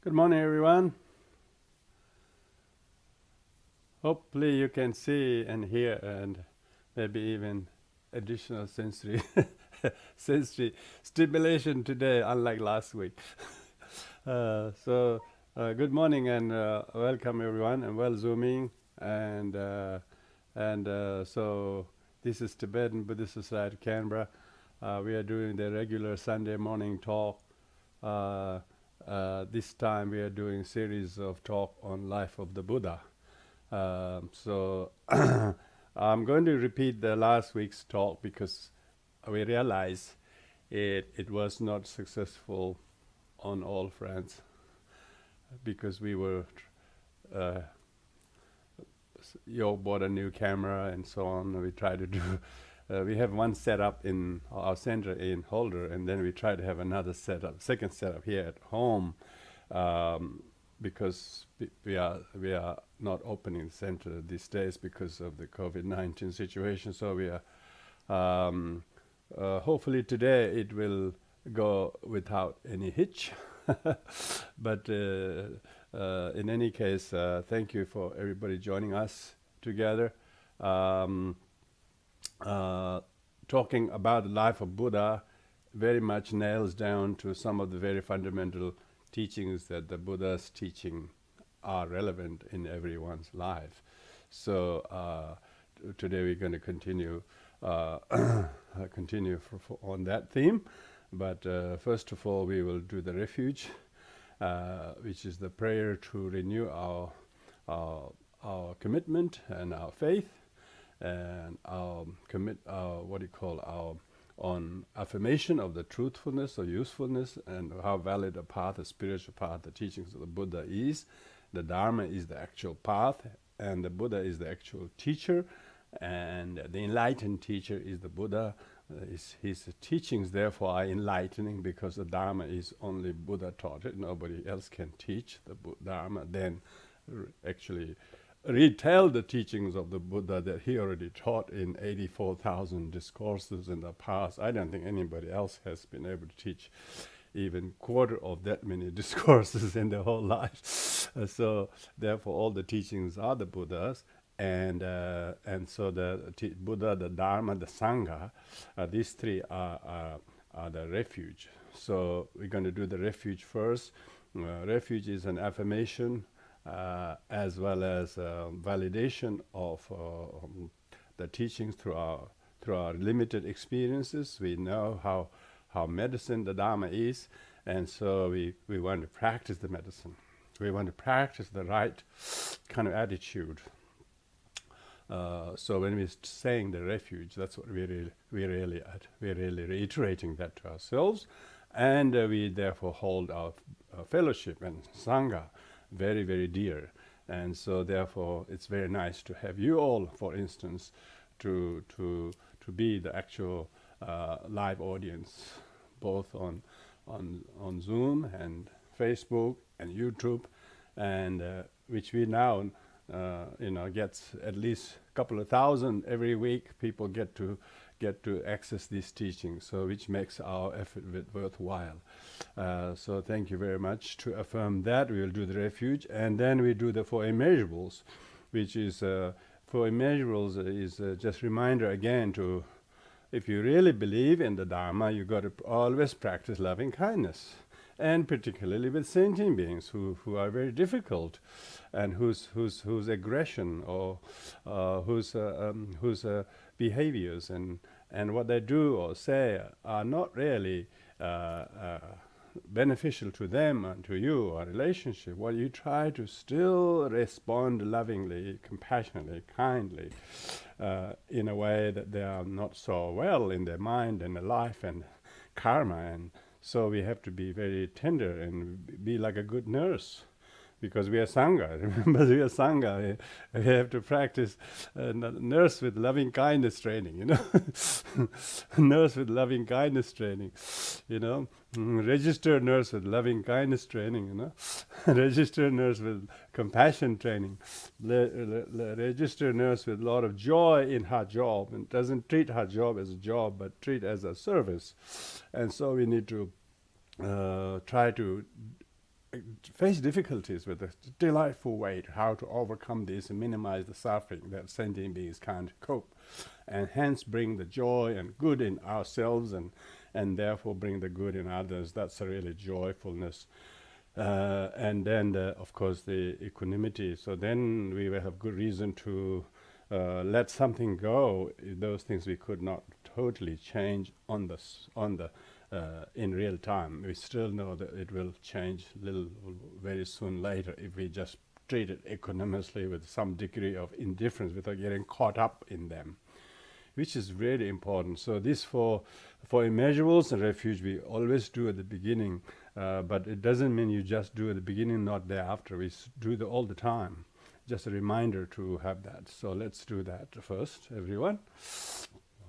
Good morning, everyone. Hopefully you can see and hear and maybe even additional sensory sensory stimulation today, unlike last week. Good morning and welcome everyone, and well zooming and this is Tibetan Buddhist Society Canberra. We are doing the regular Sunday morning talk. This time we are doing series of talk on life of the Buddha. I'm going to repeat the last week's talk because we realized it was not successful on all fronts because we were Yo bought a new camera and so on. We try to do we have one setup in our center in Holder, and then we try to have another second setup here at home, because we are not opening the center these days because of the COVID-19 situation. So we are hopefully today it will go without any hitch. But in any case, thank you for everybody joining us together. Talking about the life of Buddha very much nails down to some of the very fundamental teachings that the Buddha's teaching are relevant in everyone's life. So today we're going to continue on that theme. But first of all, we will do the refuge, which is the prayer to renew our commitment and our faith, and our on affirmation of the truthfulness or usefulness and how valid a path, a spiritual path, the teachings of the Buddha is. The Dharma is the actual path, and the Buddha is the actual teacher, and the enlightened teacher is the Buddha. His teachings therefore are enlightening because the Dharma is only Buddha taught it. Nobody else can teach the Dharma, then actually retell the teachings of the Buddha that he already taught in 84,000 discourses in the past. I don't think anybody else has been able to teach even quarter of that many discourses in their whole life. So therefore all the teachings are the Buddha's, and so the Buddha, the Dharma, the Sangha, these three are the refuge. So we're going to do the refuge first. Refuge is an affirmation as well as validation of the teachings through our limited experiences. We know how medicine the Dharma is, and so we want to practice the medicine. We want to practice the right kind of attitude. So when we're saying the refuge, that's what we're really reiterating that to ourselves, and we therefore hold our fellowship and Sangha very, very dear. And so therefore it's very nice to have you all, for instance, to be the actual live audience, both on Zoom and Facebook and YouTube, and which we now gets at least a couple of thousand every week. People get to access these teachings, so which makes our effort worthwhile. So thank you very much. To affirm that, we will do the refuge, and then we do the Four Immeasurables, which is Four Immeasurables is just reminder again to, if you really believe in the Dharma, you got to always practice loving kindness, and particularly with sentient beings who are very difficult, and whose aggression or whose behaviors and what they do or say are not really beneficial to them and to you, our relationship. Well, you try to still respond lovingly, compassionately, kindly, in a way that they are not so well in their mind and their life and karma. And so we have to be very tender and be like a good nurse, because we are Sangha. Remember, we are Sangha. We have to practice nurse with loving kindness training, nurse with loving kindness training, registered nurse with loving kindness training, registered nurse with compassion training, registered nurse with a lot of joy in her job, and doesn't treat her job as a job, but treat as a service. And so we need to try to face difficulties with a delightful way how to overcome this and minimize the suffering that sentient beings can't cope, and hence bring the joy and good in ourselves, and therefore bring the good in others. That's a really joyfulness. And then, of course, the equanimity. So then we will have good reason to let something go. Those things we could not totally change on the in real time. We still know that it will change very soon later if we just treat it equanimously with some degree of indifference without getting caught up in them, which is really important. So this for immeasurables and refuge we always do at the beginning, but it doesn't mean you just do at the beginning, not thereafter. We do it all the time. Just a reminder to have that. So let's do that first, everyone.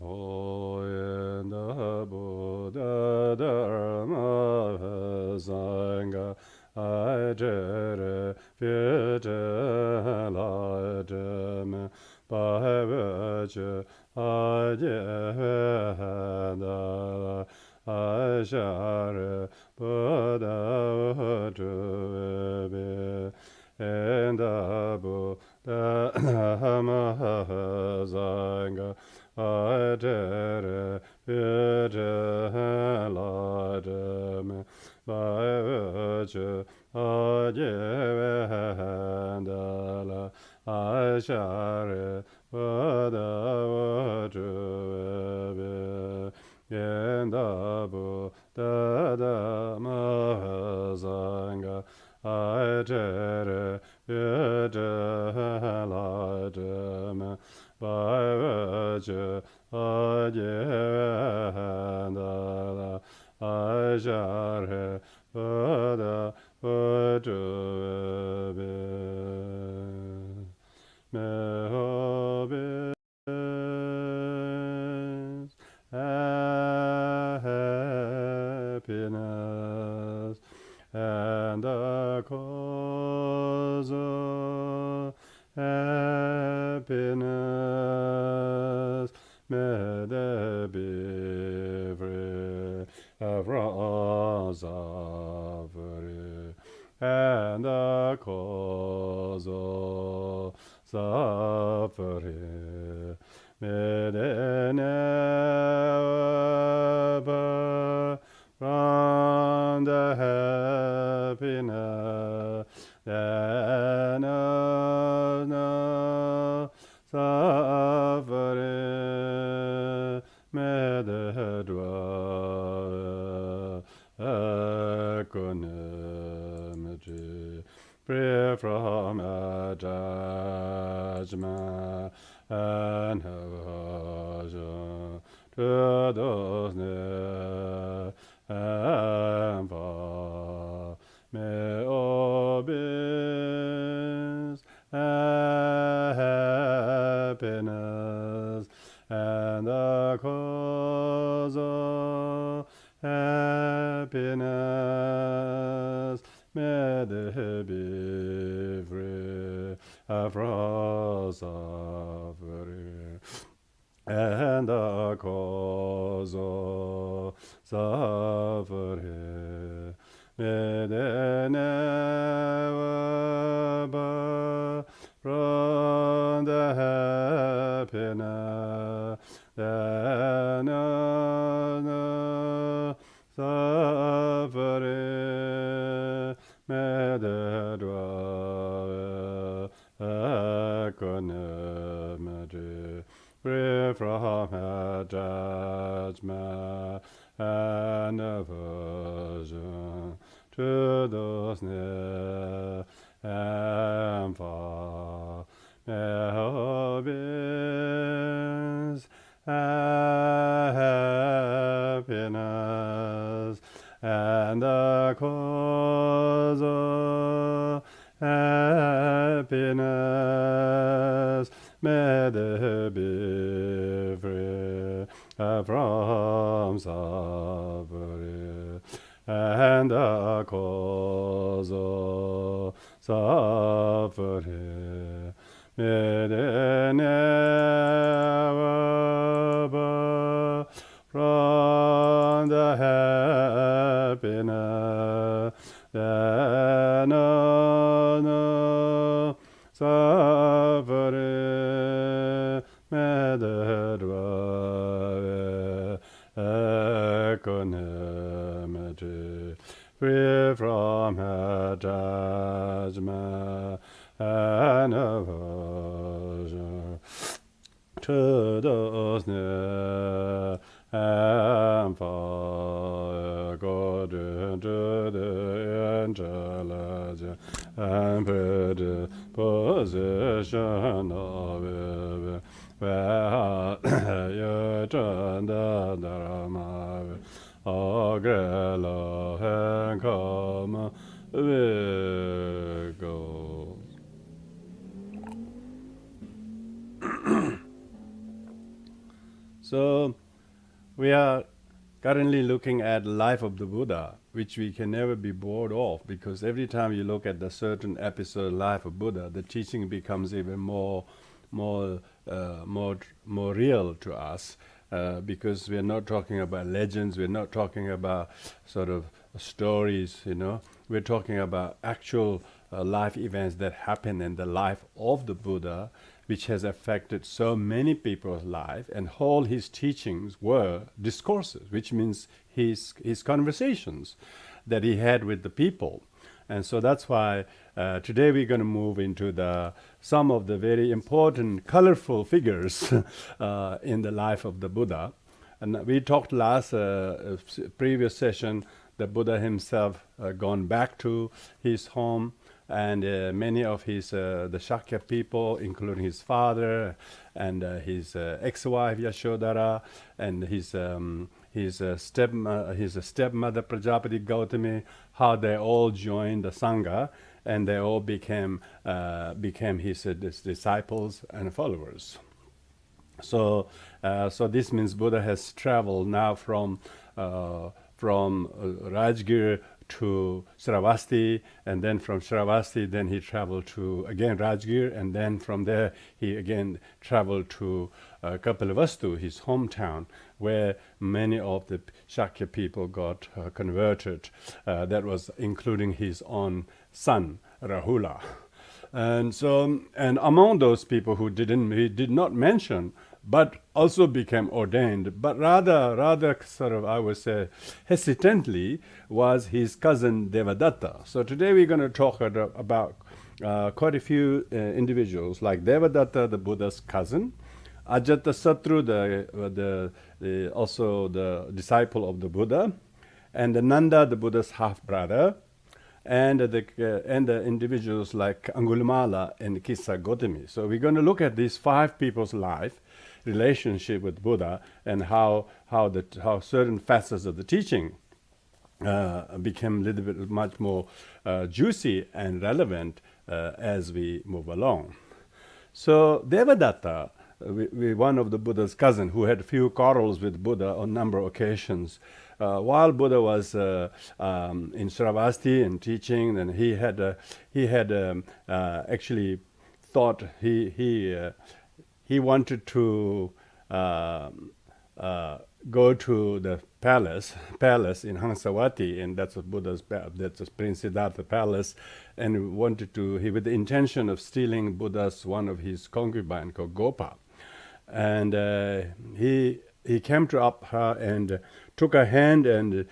Oyenda Buddha Dharma Sangha Ajere Vijay Lajame Bhavaja Ajehada Ashare Buddha Vajube Enda Buddha Dhamma Sangha Ajere Vijay Lajame Bhavaja Ajehada Ashare Buddha Vajube Yenda Buddha Dhamma Sangha Ajere Vijay Lajame Bhavaja Ajehada Ashare Buddha Vajube Mehobe happiness and the cause of happiness, may there be free from suffering, and the cause of suffering, may they never from the happiness that knows no suffering, may they dwell equanimity, free from attachment and aversion to those near and far. May all beings happiness and the cause of happiness, may they be free from suffering, and the cause of suffering, may they never part from the happiness that knows no suffering, may they dwell equanimity, free from attachment and aversion to those near and far. May all beings happiness and the cause of happiness, may they be free from suffering, and the cause of suffering, may they never part from the happiness that free from her judgment and aversion to those near and far, God into the intelligence and predisposition of it, where you turn the Dharma, agrelo and come with go. So, we are currently looking at the life of the Buddha, which we can never be bored of, because every time you look at the certain episode of life of Buddha, the teaching becomes even more real to us, because we're not talking about legends, we're not talking about sort of stories, we're talking about actual life events that happen in the life of the Buddha, which has affected so many people's life, and all his teachings were discourses, which means his conversations that he had with the people. And so that's why today we're going to move into some of the very important, colorful figures in the life of the Buddha. And we talked last previous session, the Buddha himself gone back to his home, and many of his the Shakya people, including his father and his ex-wife Yashodhara, and his stepmother Prajapati Gautami, how they all joined the Sangha, and they all became his disciples and followers. So this means Buddha has traveled now from Rajgir to Shravasti, and then from Shravasti then he traveled to again Rajgir, and then from there he again traveled to Kapilavastu, his hometown, where many of the Shakya people got converted. That was including his own son Rahula. And among those people he did not mention, but also became ordained, but rather sort of, I would say, hesitantly, was his cousin Devadatta. So today we're going to talk about quite a few individuals, like Devadatta, the Buddha's cousin, Ajatasattu, also the disciple of the Buddha, and Nanda, the Buddha's half-brother, and the individuals like Angulimala and Kisagotami. So we're going to look at these 5 people's life, relationship with Buddha, and how certain facets of the teaching became a little bit much more juicy and relevant as we move along. So Devadatta, one of the Buddha's cousin, who had a few quarrels with Buddha on a number of occasions, while Buddha was in Shravasti and teaching, and he had actually thought he wanted to go to the palace in Hansawati, and that's Prince Siddhartha Palace, and wanted to, with the intention of stealing one of his concubine called Gopa. And he came up her and took her hand, and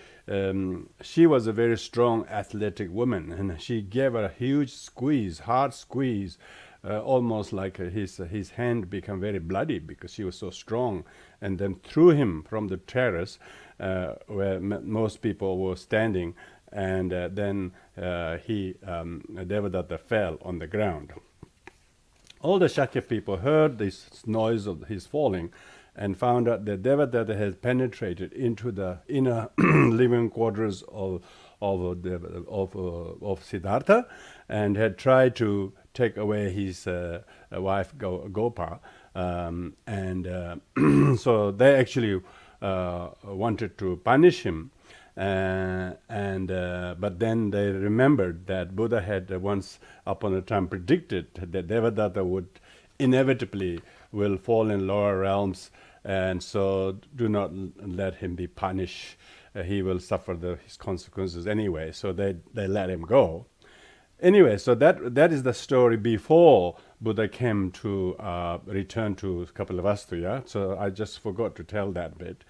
she was a very strong, athletic woman, and she gave her a huge squeeze, hard squeeze, almost like his hand became very bloody because she was so strong, and then threw him from the terrace where most people were standing, and then Devadatta fell on the ground. All the Shakya people heard this noise of his falling, and found out that Devadatta has penetrated into the inner living quarters of Siddhartha, and had tried to take away his wife Gopa, so they actually wanted to punish him, but then they remembered that Buddha had once upon a time predicted that Devadatta would inevitably will fall in lower realms, and so do not let him be punished. He will suffer his consequences anyway, so they let him go. Anyway, so that is the story before Buddha came to return to Kapilavastu, yeah? So I just forgot to tell that bit.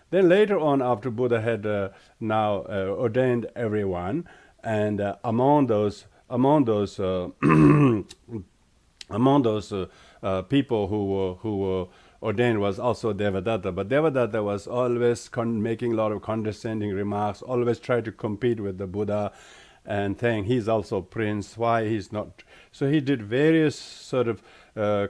Then later on, after Buddha had now ordained everyone, and among those people who were ordained was also Devadatta. But Devadatta was always making a lot of condescending remarks, always tried to compete with the Buddha, and saying he's also prince, why he's not. So he did various sort of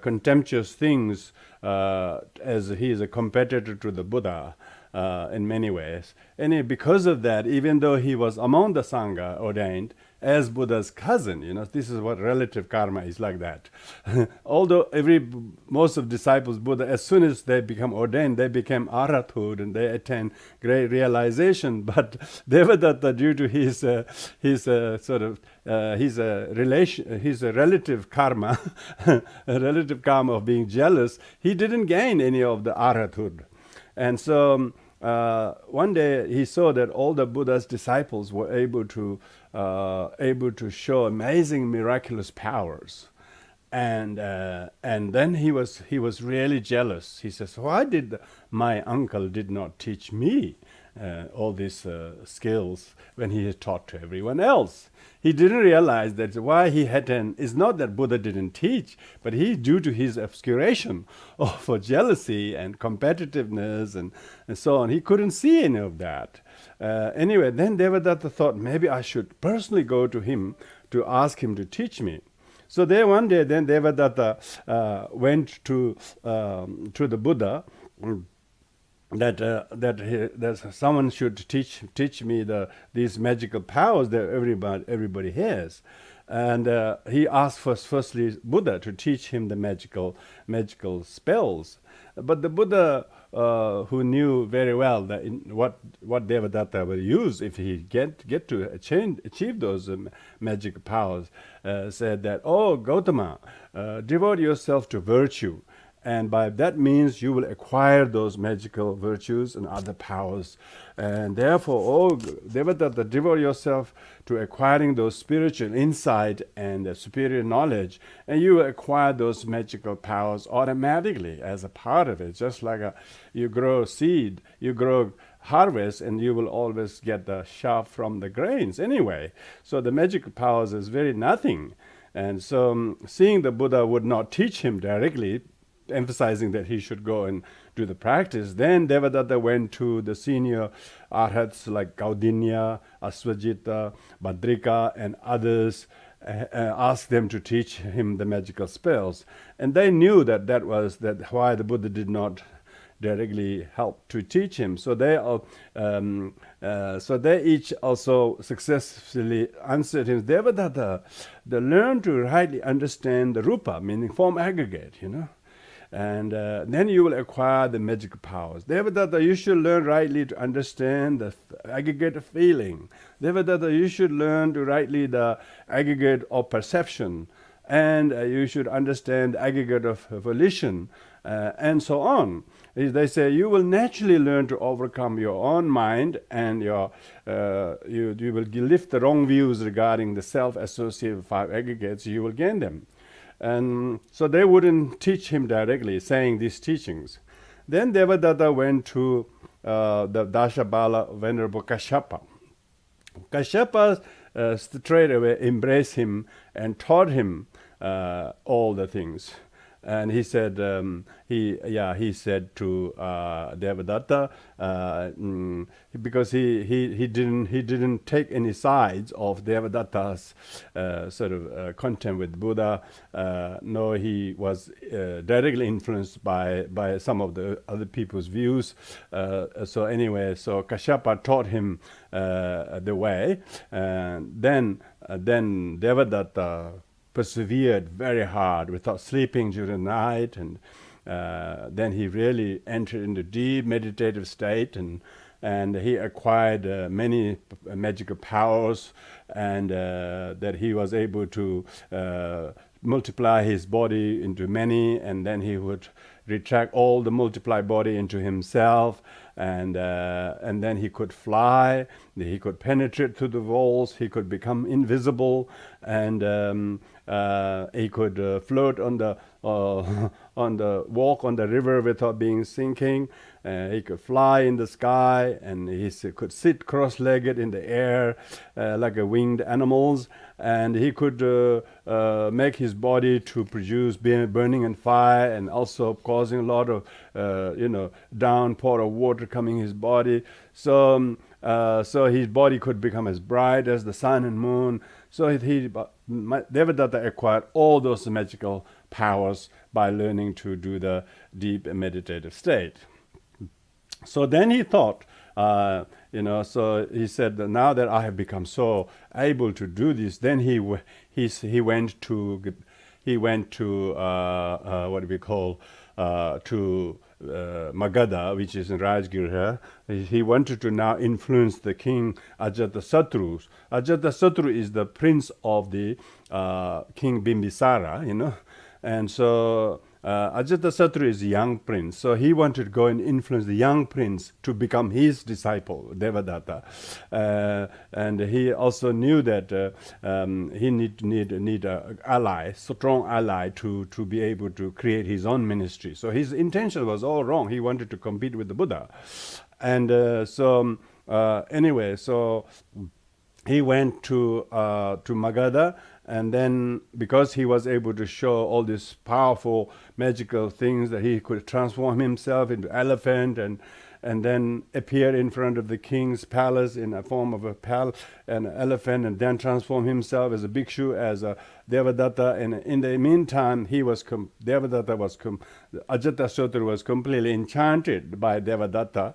contemptuous things as he is a competitor to the Buddha in many ways. And because of that, even though he was among the Sangha ordained as Buddha's cousin, this is what relative karma is like that. Although most of disciples Buddha, as soon as they become ordained, they become arhathood and they attain great realization. But Devadatta, due to his relative karma, a relative karma of being jealous, he didn't gain any of the arhathood. And so one day he saw that all the Buddha's disciples were able to show amazing miraculous powers, and then he was really jealous. He says, "Why did my uncle did not teach me all these skills when he had taught to everyone else?" He didn't realize that why he hadn't is not that Buddha didn't teach, but due to his obscuration for jealousy and competitiveness and so on, he couldn't see any of that. Anyway, then Devadatta thought, maybe I should personally go to him to ask him to teach me. So there one day, then Devadatta went to the Buddha that someone should teach me these magical powers that everybody has, and he asked firstly Buddha to teach him the magical spells. But the Buddha, who knew very well that what Devadatta will use if he get to achieve those magic powers, said that, "Oh, Gautama, devote yourself to virtue. And by that means you will acquire those magical virtues and other powers. And therefore, oh Devadatta, devote yourself to acquiring those spiritual insight and superior knowledge, and you will acquire those magical powers automatically as a part of it. Just like you grow seed, you grow harvest, and you will always get the chaff from the grains anyway. So the magical powers is very nothing." And so seeing the Buddha would not teach him directly, emphasizing that he should go and do the practice, then Devadatta went to the senior arhats like Kaudinya, Aswajita, Badrika, and others, asked them to teach him the magical spells. And they knew that was why the Buddha did not directly help to teach him. So they each also successfully answered him, "Devadatta, learn to rightly understand the rupa, meaning form aggregate, and then you will acquire the magical powers. Devadatta, you should learn rightly to understand the aggregate of feeling. Devadatta, you should learn to rightly the aggregate of perception, and you should understand the aggregate of volition, and so on." They say you will naturally learn to overcome your own mind, and you will lift the wrong views regarding the self-associated five aggregates. You will gain them. And so they wouldn't teach him directly, saying these teachings. Then Devadatta went to the Dashabala Venerable Kashyapa. Kashyapa straight away embraced him and taught him all the things. And he said, he said to Devadatta, because he didn't take any sides of Devadatta's sort of contempt with Buddha. No, he was directly influenced by some of the other people's views. So Kashyapa taught him the way, and then Devadatta persevered very hard without sleeping during the night, and then he really entered into deep meditative state, and he acquired many magical powers, and that he was able to multiply his body into many, and then he would retract all the multiplied body into himself, and then he could fly, he could penetrate through the walls, he could become invisible, and float on the walk on the river without being sinking. He could fly in the sky, and he could sit cross-legged in the air like a winged animals. And he could make his body to produce burning and fire, and also causing a lot of downpour of water coming in his body. So his body could become as bright as the sun and moon. So Devadatta acquired all those magical powers by learning to do the deep meditative state. So then he thought, so he said that now that I have become so able to do this, then he went to what do we call to Magadha, which is in Rajgir. He wanted to now influence the king Ajatasattu. Ajatasattu is the prince of the King Bimbisara, and so Ajatasattu is a young prince, so he wanted to go and influence the young prince to become his disciple, Devadatta. And he also knew that he need an ally, strong ally, to be able to create his own ministry. So his intention was all wrong. He wanted to compete with the Buddha. And anyway, so he went to Magadha, and then because he was able to show all these powerful magical things, that he could transform himself into elephant and then appear in front of the king's palace in a form of an elephant, and then transform himself as a bhikshu, as a Devadatta. And in the meantime, Ajatasattu was completely enchanted by Devadatta.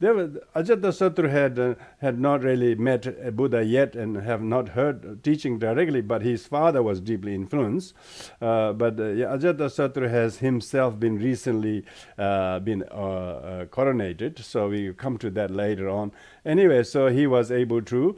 Ajatasattu had not really met a Buddha yet and have not heard teaching directly, but his father was deeply influenced. But Ajatasattu has himself been recently coronated, so we come to that later on. Anyway, so he was able to,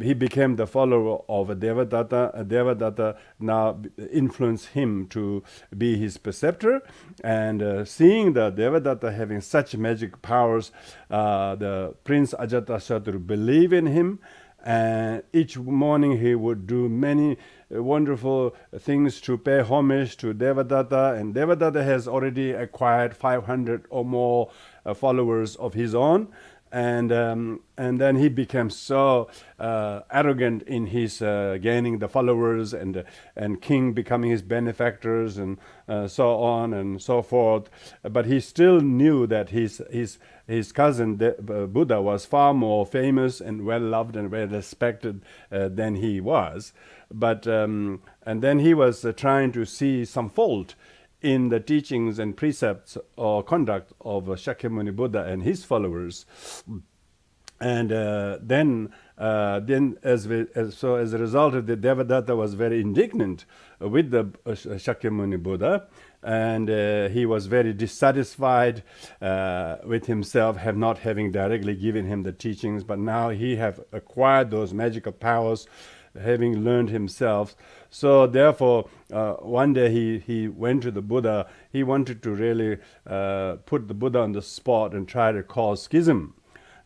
he became the follower of Devadatta. Devadatta now influenced him to be his preceptor, and seeing the Devadatta having such magic powers, the Prince Ajatasattu believed in him, and each morning he would do many wonderful things to pay homage to Devadatta, and Devadatta has already acquired 500 or more followers of his own. And then he became so arrogant in his gaining the followers, and king becoming his benefactors, and so on and so forth. But he still knew that his cousin Buddha was far more famous and well loved and well respected than he was. But and then he was trying to see some fault in the teachings and precepts or conduct of Shakyamuni Buddha and his followers. And then as a result of the Devadatta was very indignant with the Shakyamuni Buddha, and he was very dissatisfied with himself, not having directly given him the teachings, but now he have acquired those magical powers, having learned himself. So therefore, one day he went to the Buddha. He wanted to really put the Buddha on the spot and try to cause schism.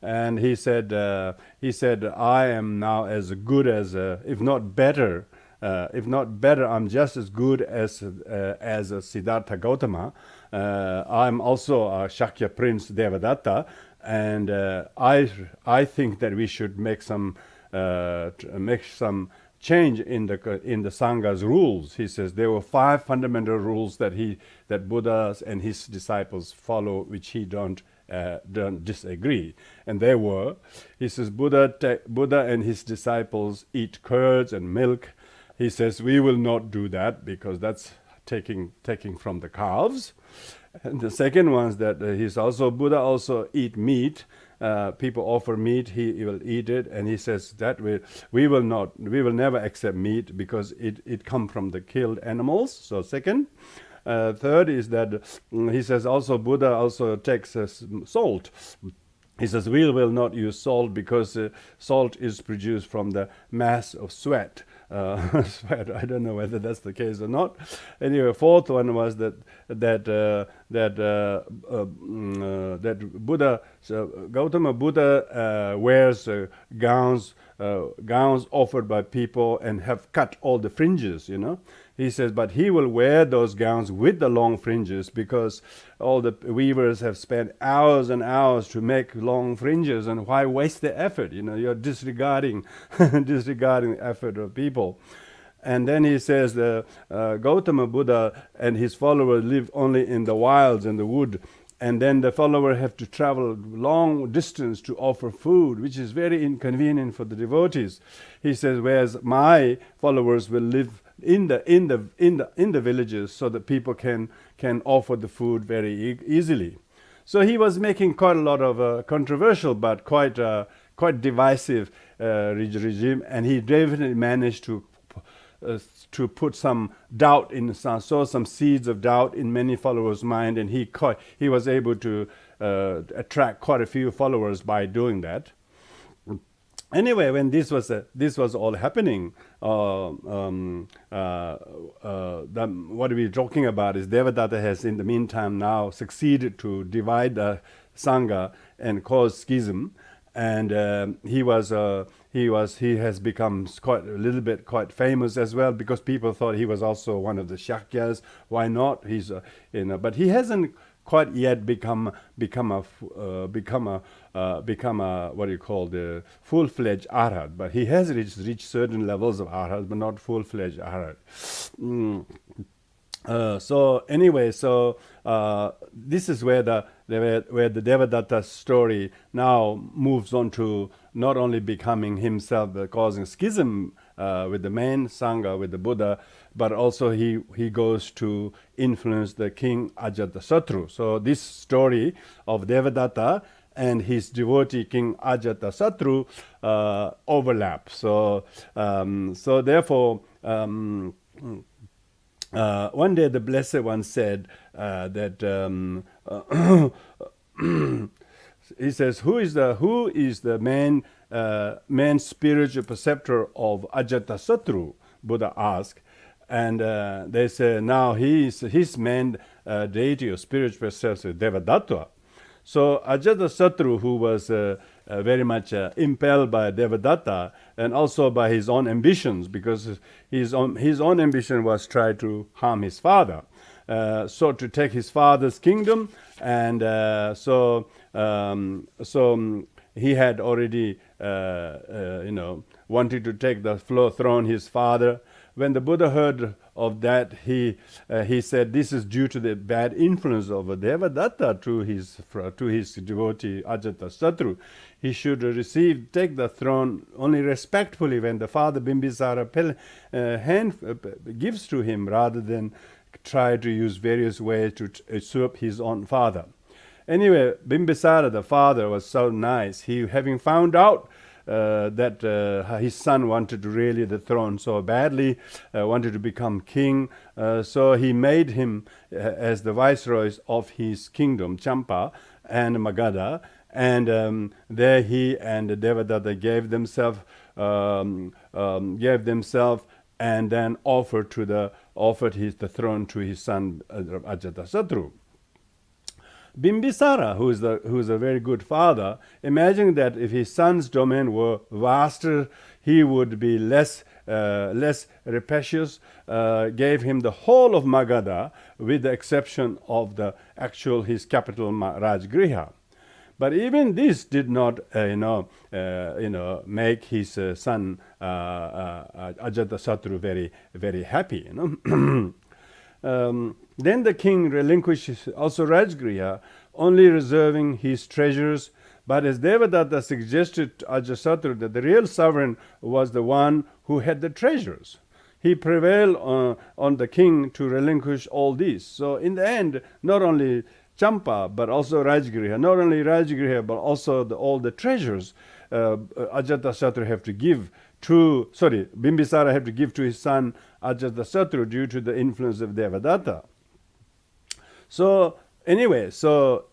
And he said, I am now as good as, if not better, I'm just as good as Siddhartha Gautama. I'm also a Shakya Prince Devadatta, and I think that we should make some change in the Sangha's rules. He says there were 5 fundamental rules that Buddha and his disciples follow, which he don't disagree. And they were, he says, Buddha and his disciples eat curds and milk. He says we will not do that because that's taking from the calves. And the second one is that Buddha also eat meat. People offer meat, he will eat it, and he says that we will never accept meat because it come from the killed animals. So second. Third is that he says also Buddha also takes salt. He says we will not use salt because salt is produced from the mass of sweat. I don't know whether that's the case or not. Anyway, fourth one was that Buddha, Gautama Buddha wears gowns gowns offered by people and have cut all the fringes, He says, but he will wear those gowns with the long fringes because all the weavers have spent hours and hours to make long fringes, and why waste the effort? You're disregarding the effort of people. And then he says the Gautama Buddha and his followers live only in the wilds and the wood. And then the follower have to travel long distance to offer food, which is very inconvenient for the devotees. He says, whereas my followers will live in the villages, so that people can offer the food very easily. So he was making quite a lot of controversial but quite divisive regime, and he definitely managed to put some doubt sow some seeds of doubt in many followers' mind, and he was able to attract quite a few followers by doing that. Anyway, when this was all happening, what we're talking about is Devadatta has in the meantime now succeeded to divide the Sangha and cause schism, and he has become quite famous as well, because people thought he was also one of the Shakyas. Why not? He's but he hasn't quite yet become a what do you call the full-fledged arhat, but he has reached certain levels of arhat, but not full-fledged arhat. This is where the Devadatta story now moves on to not only becoming himself causing schism with the main Sangha, with the Buddha, but also he goes to influence the king Ajatasattu. So this story of Devadatta and his devotee king Ajatasattu overlap. So therefore, one day the Blessed One said that he says, who is the main spiritual preceptor of Ajatasattu? Buddha asked. And they say now his main deity or spiritual preceptor is Devadatta. So Ajatasattu, who was very much impelled by Devadatta and also by his own ambitions, because his own ambition was try to harm his father. So to take his father's kingdom, and so he had already wanted to take the throne his father. When the Buddha heard of that, he said this is due to the bad influence of Devadatta to his devotee Ajatasattu. He should take the throne only respectfully when the father Bimbisara gives to him, rather than try to use various ways to usurp his own father. Anyway, Bimbisara, the father, was so nice. He, having found out that his son wanted to really the throne so badly, wanted to become king, so he made him as the viceroys of his kingdom, Champa and Magadha, and there he and Devadatta gave themselves and then offered the throne to his son Ajatasattu. Bimbisara, who is a very good father, imagining that if his son's domain were vaster, he would be less rapacious, gave him the whole of Magadha, with the exception of his capital Rajgriha. But even this did not, make his son Ajatasattu very, very happy. Then the king relinquished also Rajgriha, only reserving his treasures. But as Devadatta suggested to Ajatasattu that the real sovereign was the one who had the treasures, he prevailed on the king to relinquish all these. So in the end, not only Champa, but also Rajgriha, not only Rajgriha, but also all the treasures Ajatasattu have to give Bimbisara had to give to his son Ajatasattu due to the influence of Devadatta. So anyway,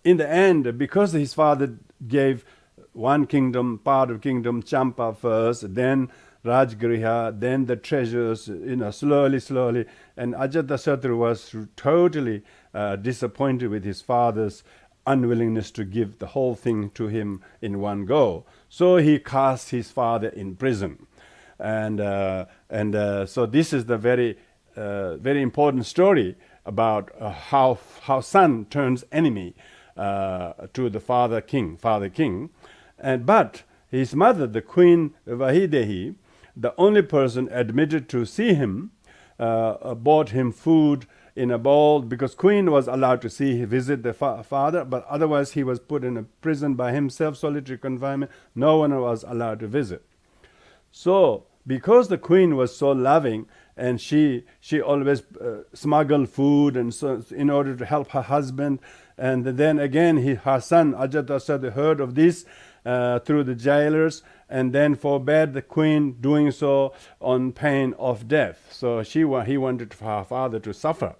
in the end, because his father gave one kingdom, part of kingdom, Champa first, then Rajgriha, then the treasures, slowly, and Ajatasattu was totally disappointed with his father's unwillingness to give the whole thing to him in one go. So he cast his father in prison. And so this is the very important story about how son turns enemy to the father king. But his mother, the Queen Vahidehi, the only person admitted to see him, bought him food in a bowl, because Queen was allowed to visit the father, but otherwise he was put in a prison by himself, solitary confinement. No one was allowed to visit. So, because the Queen was so loving, and she always smuggled food and so in order to help her husband, and then again her son Ajatasattu heard of this through the jailers, and then forbade the Queen doing so on pain of death. So he wanted her father to suffer.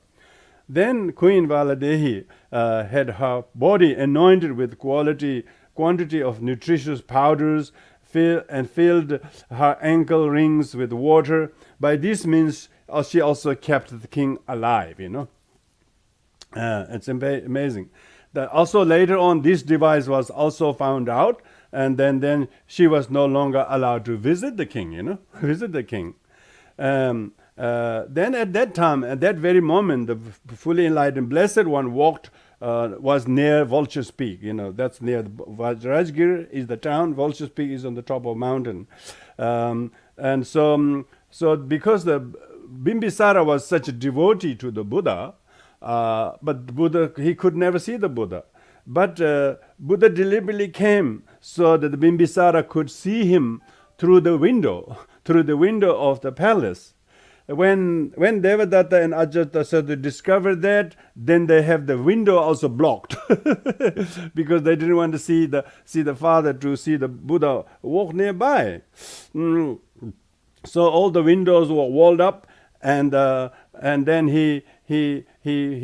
Then Queen Valadehi had her body anointed with quantity of nutritious powders, and filled her ankle rings with water. By this means, she also kept the king alive. It's amazing. Also later on, this device was also found out, and then she was no longer allowed to visit the king. Visit the king. Then at that time, at that very moment, the fully enlightened Blessed One was near Vulture's Peak. That's near Vajrajgir is the town. Vulture's Peak is on the top of a mountain. And so because the Bimbisara was such a devotee to the Buddha, but Buddha, he could never see the Buddha. But Buddha deliberately came so that the Bimbisara could see him through the window of the palace. When Devadatta and Ajatasattu discovered that, then they have the window also blocked because they didn't want to see the father, to see the Buddha walk nearby. So all the windows were walled up, and then he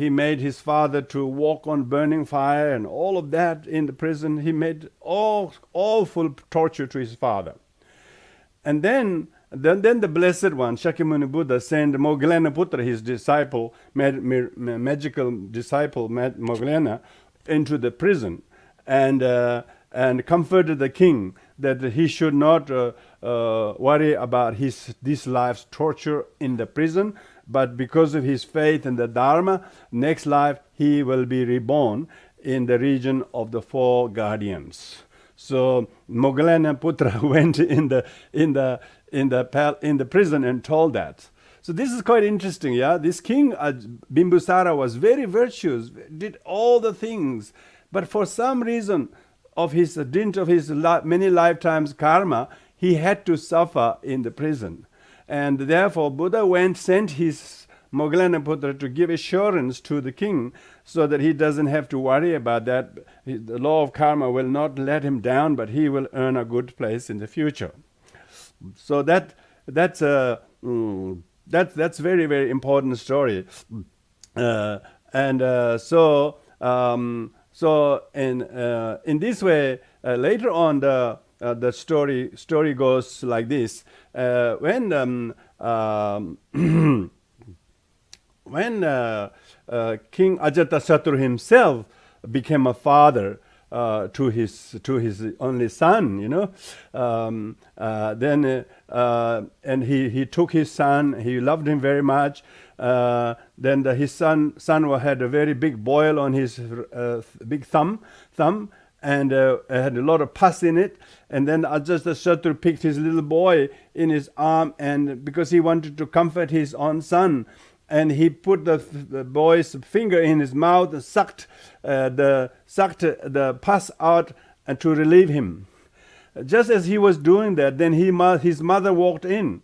made his father to walk on burning fire and all of that in the prison. He made awful torture to his father. And then the Blessed One, Shakyamuni Buddha, sent Moggallana his disciple, magical disciple Moggallana, into the prison, and comforted the king that he should not worry about this life's torture in the prison, but because of his faith in the Dharma, next life he will be reborn in the region of the four guardians. So Moggallana Putra went in the prison and told that. So this is quite interesting, yeah. This king Bimbisara was very virtuous, did all the things, but for some reason of his dint of his many lifetimes karma, he had to suffer in the prison, and therefore Buddha sent his Moggallana Putra to give assurance to the king, so that he doesn't have to worry about that. The law of karma will not let him down, but he will earn a good place in the future. So that's very, very important story, so in this way, later on the story goes like this: when King Ajatasattu himself became a father to his only son, and he took his son. He loved him very much. Then his son had a very big boil on his big thumb, and had a lot of pus in it. And then Ajatasattu picked his little boy in his arm, and because he wanted to comfort his own son, and he put the boy's finger in his mouth and sucked the pus out, and to relieve him. Just as he was doing that, then his mother walked in,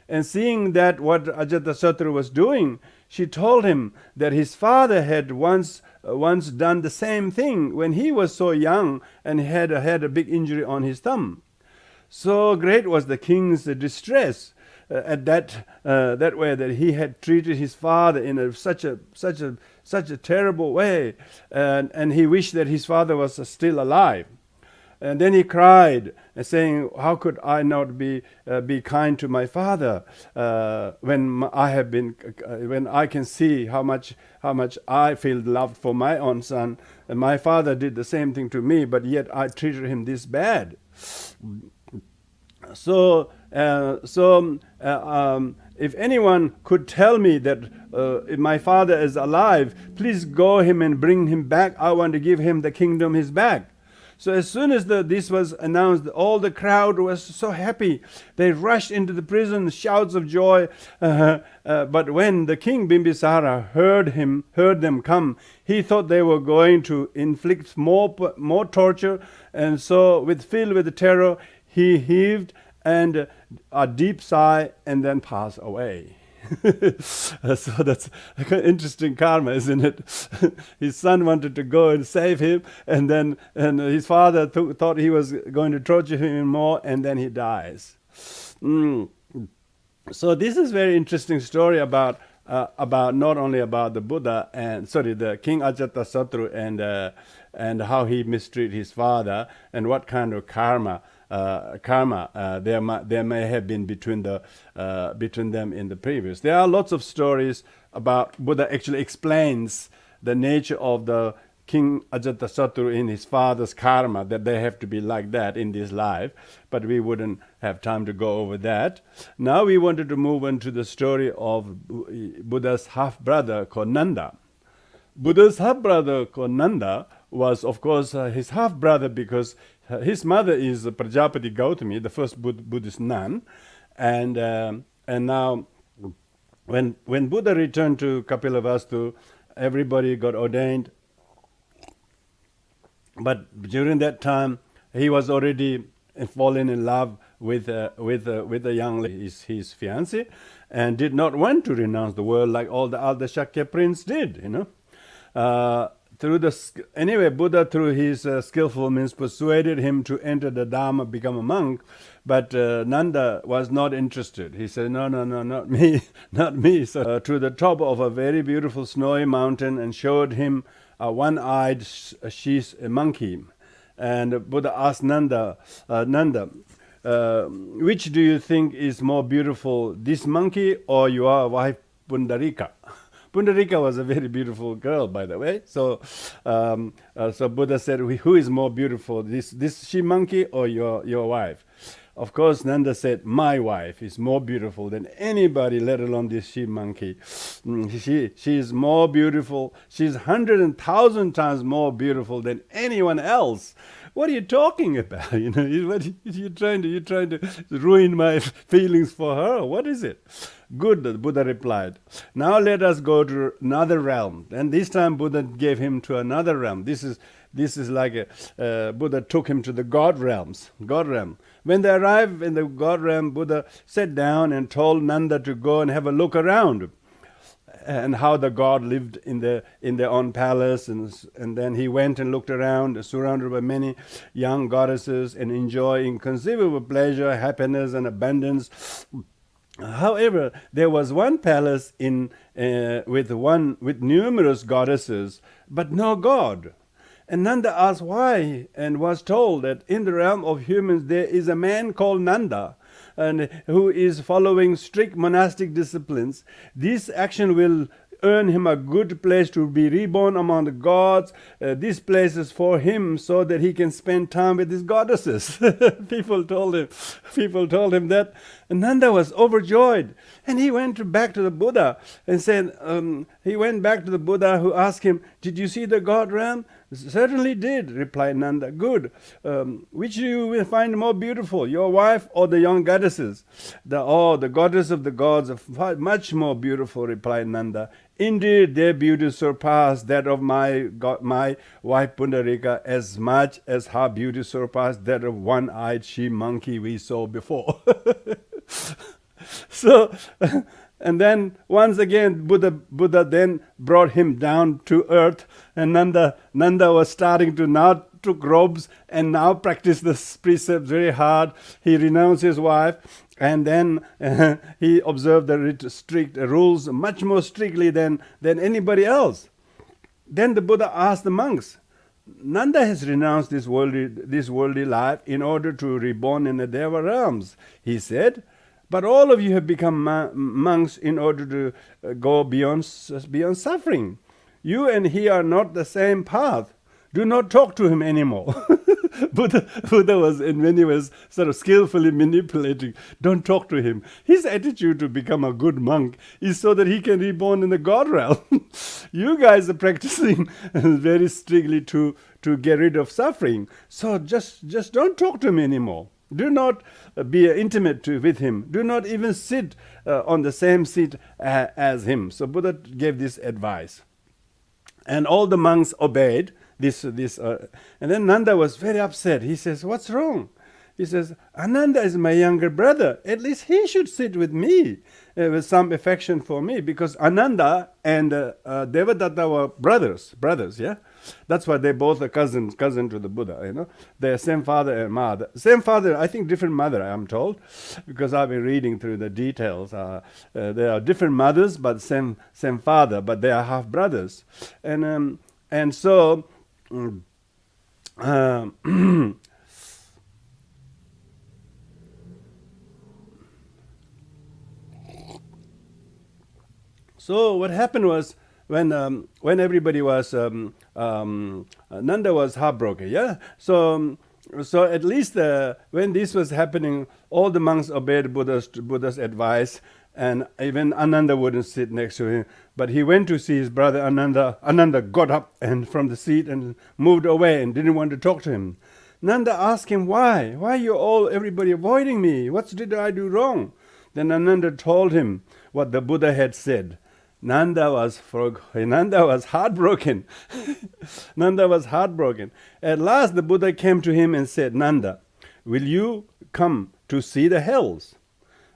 and seeing that what Ajatasattu was doing, she told him that his father had once done the same thing when he was so young and had a big injury on his thumb. So great was the king's distress at that way, that he had treated his father in such a terrible way, and he wished that his father was still alive. And then he cried, saying, "How could I not be kind to my father when when I can see how much I feel loved for my own son, and my father did the same thing to me, but yet I treated him this bad." So, if anyone could tell me that if my father is alive, please go him and bring him back. I want to give him the kingdom his back. So as soon as this was announced, all the crowd was so happy. They rushed into the prison, shouts of joy. But when the king Bimbisara heard them come, he thought they were going to inflict more torture, and so filled with terror, he heaved and a deep sigh and then passed away. So that's an interesting karma, isn't it? His son wanted to go and save him, and his father thought he was going to torture him more, and then he dies. So this is very interesting story about not only about the Buddha the King Ajatasattu and how he mistreated his father, and what kind of karma there may have been between them in the previous. There are lots of stories about Buddha actually explains the nature of the King Ajatasattu in his father's karma, that they have to be like that in this life, but we wouldn't have time to go over that. Now we wanted to move on to the story of Buddha's half-brother called Nanda. Buddha's half-brother called Nanda was, of course, his half-brother because his mother is Prajapati Gautami, the first Buddhist nun, and now when Buddha returned to Kapilavastu, everybody got ordained. But during that time, he was already fallen in love with a young lady, his fiancée, and did not want to renounce the world like all the other Shakya princes did. Buddha, through his skillful means, persuaded him to enter the Dharma, become a monk. But Nanda was not interested. He said, "No, not me, not me." So to the top of a very beautiful snowy mountain, and showed him a one-eyed monkey. And Buddha asked Nanda, which do you think is more beautiful, this monkey or your wife Pundarika? Pundarika was a very beautiful girl, by the way. So Buddha said, who is more beautiful, this she-monkey or your wife? Of course, Nanda said, my wife is more beautiful than anybody, let alone this she-monkey. She is more beautiful. She's 100,000 times more beautiful than anyone else. What are you talking about? You're trying to ruin my feelings for her. What is it? Good, the Buddha replied. Now let us go to another realm. And this time Buddha gave him to another realm. This is like Buddha took him to the God realm. When they arrived in the God realm, Buddha sat down and told Nanda to go and have a look around, and how the god lived in their own palace, and then he went and looked around, surrounded by many young goddesses, and enjoying considerable pleasure, happiness, and abundance. However, there was one palace with numerous goddesses, but no god. And Nanda asked why, and was told that in the realm of humans there is a man called Nanda, and who is following strict monastic disciplines. This action will earn him a good place to be reborn among the gods. This place is for him so that he can spend time with his goddesses. People told him that. And Nanda was overjoyed. And he went back to the Buddha and said, he went back to the Buddha, who asked him, did you see the god realm? Certainly did, replied Nanda. Good. Which you will find more beautiful, your wife or the young goddesses? The goddess of the gods are much more beautiful, replied Nanda. Indeed, their beauty surpassed that of my wife Pundarika as much as her beauty surpassed that of one-eyed she-monkey we saw before. So, and then once again Buddha then brought him down to earth, and Nanda was starting to now took robes and now practice this precept very hard. He renounced his wife, and then he observed the strict rules much more strictly than anybody else. Then the Buddha asked the monks, Nanda has renounced this worldly life in order to reborn in the Deva realms, he said. But all of you have become monks in order to go beyond suffering. You and he are not the same path. Do not talk to him anymore. Buddha was, and when he was sort of skillfully manipulating, don't talk to him. His attitude to become a good monk is so that he can reborn in the God realm. You guys are practicing very strictly to get rid of suffering. So just don't talk to him anymore. Do not be intimate with him. Do not even sit on the same seat as him. So Buddha gave this advice. And all the monks obeyed this. And then Nanda was very upset. He says, what's wrong? He says, Ananda is my younger brother. At least he should sit with me with some affection for me, because Ananda and Devadatta were brothers, yeah? That's why they both are cousin to the Buddha, you know. They're same father and mother. Same father, I think different mother, I'm told, because I've been reading through the details. They are different mothers, but same father, but they are half brothers. And so... So what happened was, when everybody was Nanda was heartbroken, yeah. So at least when this was happening, all the monks obeyed Buddha's advice, and even Ananda wouldn't sit next to him, but he went to see his brother Ananda. Ananda got up and from the seat and moved away and didn't want to talk to him. Nanda asked him, why are everybody avoiding me? What did I do wrong? Then Ananda told him what the Buddha had said. Nanda was heartbroken. Nanda was heartbroken. At last the Buddha came to him and said, Nanda, will you come to see the hells?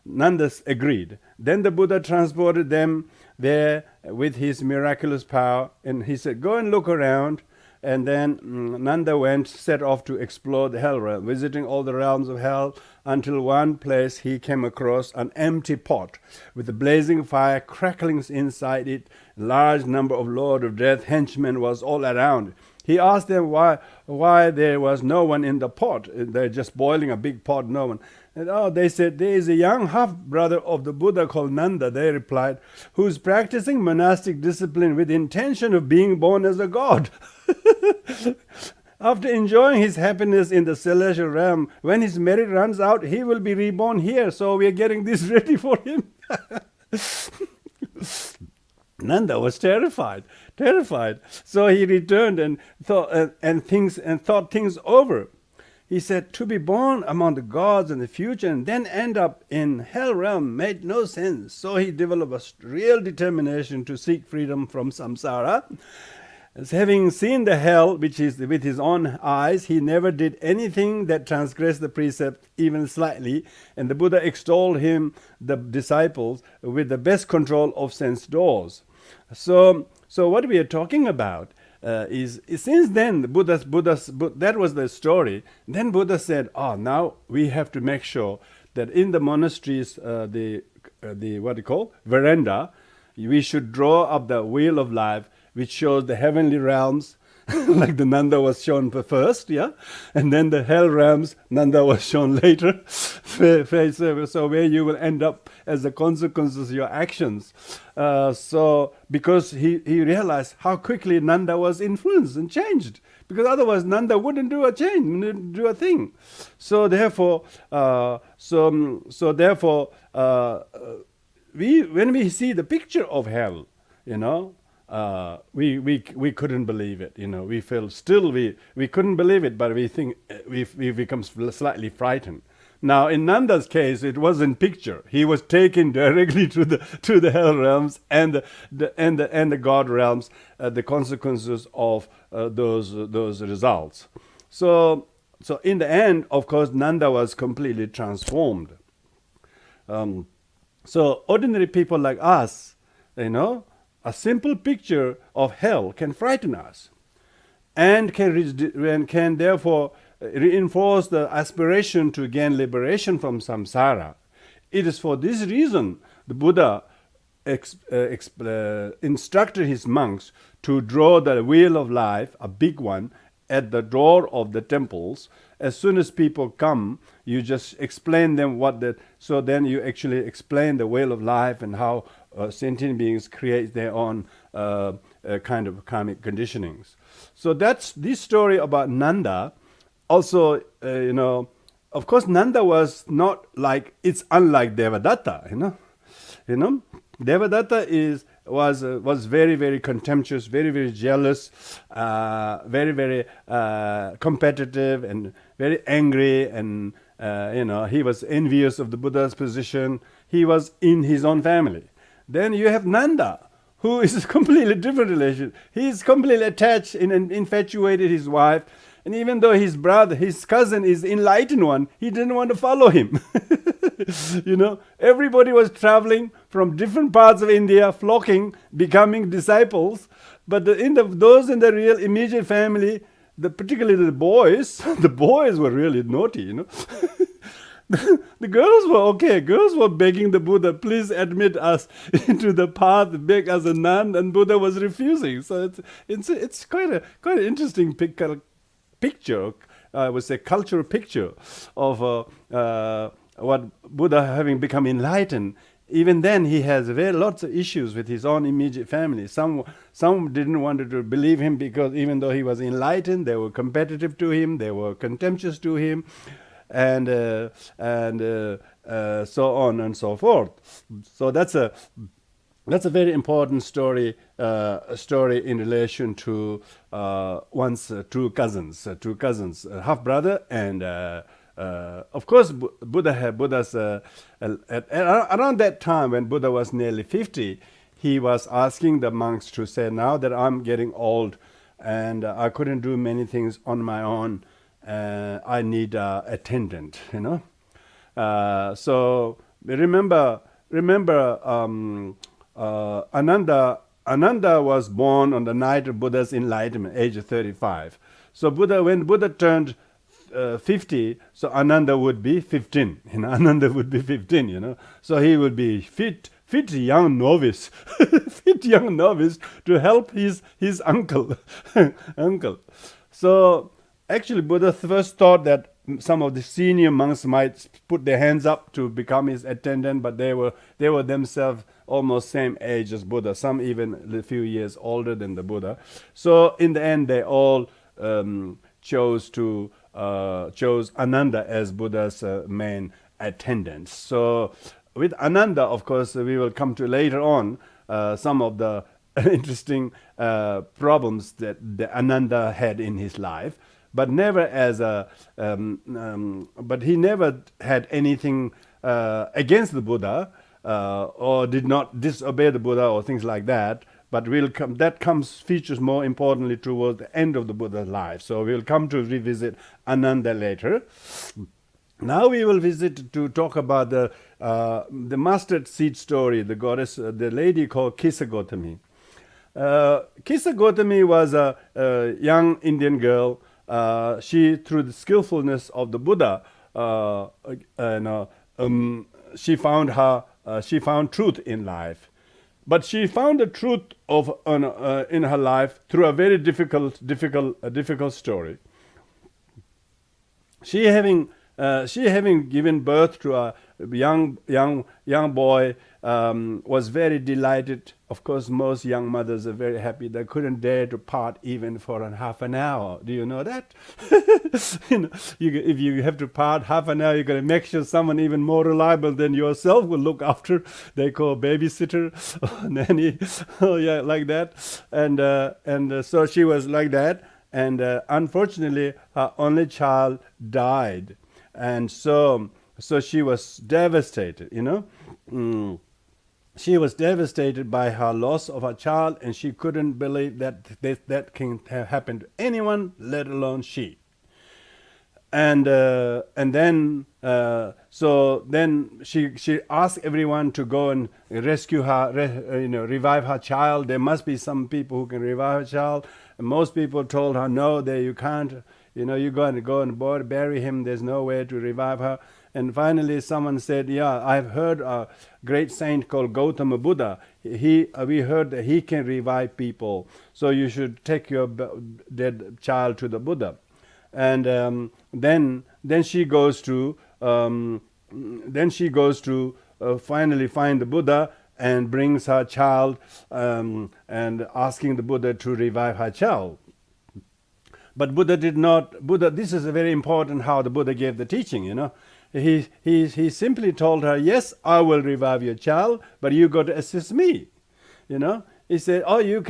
Nanda agreed. Then the Buddha transported them there with his miraculous power, and he said, go and look around. And then Nanda set off to explore the hell realm, visiting all the realms of hell, until one place he came across an empty pot with a blazing fire crackling inside it. A large number of Lord of Death henchmen was all around. He asked them why there was no one in the pot. They're just boiling a big pot, no one. And they said, there is a young half-brother of the Buddha called Nanda, they replied, who is practicing monastic discipline with the intention of being born as a god. After enjoying his happiness in the celestial realm, when his merit runs out, he will be reborn here. So we are getting this ready for him. Nanda was terrified. So he returned and thought things over. He said, to be born among the gods in the future and then end up in hell realm made no sense. So he developed a real determination to seek freedom from samsara. As having seen the hell, which is with his own eyes, he never did anything that transgressed the precept even slightly. And the Buddha extolled him, the disciples, with the best control of sense doors. So what we are talking about is since then, that was the story. Then Buddha said, now we have to make sure that in the monasteries, the veranda, we should draw up the wheel of life, which shows the heavenly realms, like the Nanda was shown first, yeah? And then the hell realms, Nanda was shown later. So where you will end up as a consequence of your actions. So because he realized how quickly Nanda was influenced and changed. Because otherwise Nanda wouldn't do a thing. So therefore, when we see the picture of hell, we couldn't believe it. We felt still we couldn't believe it, but we think we become slightly frightened. Now in Nanda's case, it wasn't picture. He was taken directly to the hell realms and the God realms, the consequences of those results. So in the end, of course, Nanda was completely transformed. So ordinary people like us, a simple picture of hell can frighten us, and can therefore reinforce the aspiration to gain liberation from samsara. It is for this reason the Buddha instructed his monks to draw the wheel of life, a big one, at the door of the temples. As soon as people come, you just explain them so then you actually explain the way of life and how sentient beings create their own kind of karmic conditionings. So that's this story about Nanda. Also, of course, Nanda was not like, it's unlike Devadatta, Devadatta was very, very contemptuous, very, very jealous, very, very competitive, and very angry, and he was envious of the Buddha's position. He was in his own family. Then you have Nanda, who is a completely different relation. He's completely attached and infatuated his wife. And even though his cousin is enlightened one, he didn't want to follow him. Everybody was traveling from different parts of India, flocking, becoming disciples. But those in the real immediate family, particularly the boys were really naughty, The girls were okay. Girls were begging the Buddha, please admit us into the path, beg us a nun, and Buddha was refusing. So it's quite an interesting picture, I would say cultural picture of what Buddha having become enlightened. Even then, he has lots of issues with his own immediate family. Some didn't want to believe him because even though he was enlightened, they were competitive to him, they were contemptuous to him, and so on and so forth. So that's a very important story in relation to one's two cousins, half brother, and of course Buddha's around that time when Buddha was nearly 50, he was asking the monks to say, now that I'm getting old and I couldn't do many things on my own, I need an attendant, so remember Ananda was born on the night of Buddha's enlightenment, age of 35. So when Buddha turned 50, so Ananda would be 15. Ananda would be 15. So he would be fit young novice, fit young novice to help his uncle. So actually, Buddha first thought that some of the senior monks might put their hands up to become his attendant, but they were themselves almost same age as Buddha, some even a few years older than the Buddha. So in the end, they all chose Ananda as Buddha's main attendant. So with Ananda, of course, we will come to later on some of the interesting problems that the Ananda had in his life. But never but he never had anything against the Buddha or did not disobey the Buddha or things like that. But features more importantly towards the end of the Buddha's life. So we'll come to revisit Ananda later. Now we will talk about the mustard seed story, the goddess, the lady called Kisagotami. Kisagotami was a young Indian girl. She, through the skillfulness of the Buddha, she found truth in life. But she found the truth in her life through a very difficult story. She having given birth to a young boy, was very delighted. Of course, most young mothers are very happy. They couldn't dare to part even for half an hour. Do you know that? If you have to part half an hour, you're going to make sure someone even more reliable than yourself will look after. They call babysitter, nanny, like that. And so she was like that. And unfortunately, her only child died. And so she was devastated, She was devastated by her loss of her child, and she couldn't believe that can have happened to anyone, let alone she. And then she asked everyone to go and rescue her, revive her child. There must be some people who can revive her child. And most people told her, no, you can't. You're going to go and bury him. There's no way to revive her. And finally someone said, yeah, I've heard a great saint called Gautama Buddha. We heard that he can revive people, so you should take your dead child to the Buddha. And then she goes to finally find the Buddha and brings her child, and asking the Buddha to revive her child. But Buddha did not. This is very important how the Buddha gave the teaching. He simply told her, yes, I will revive your child, but you got to assist me. He said, oh, you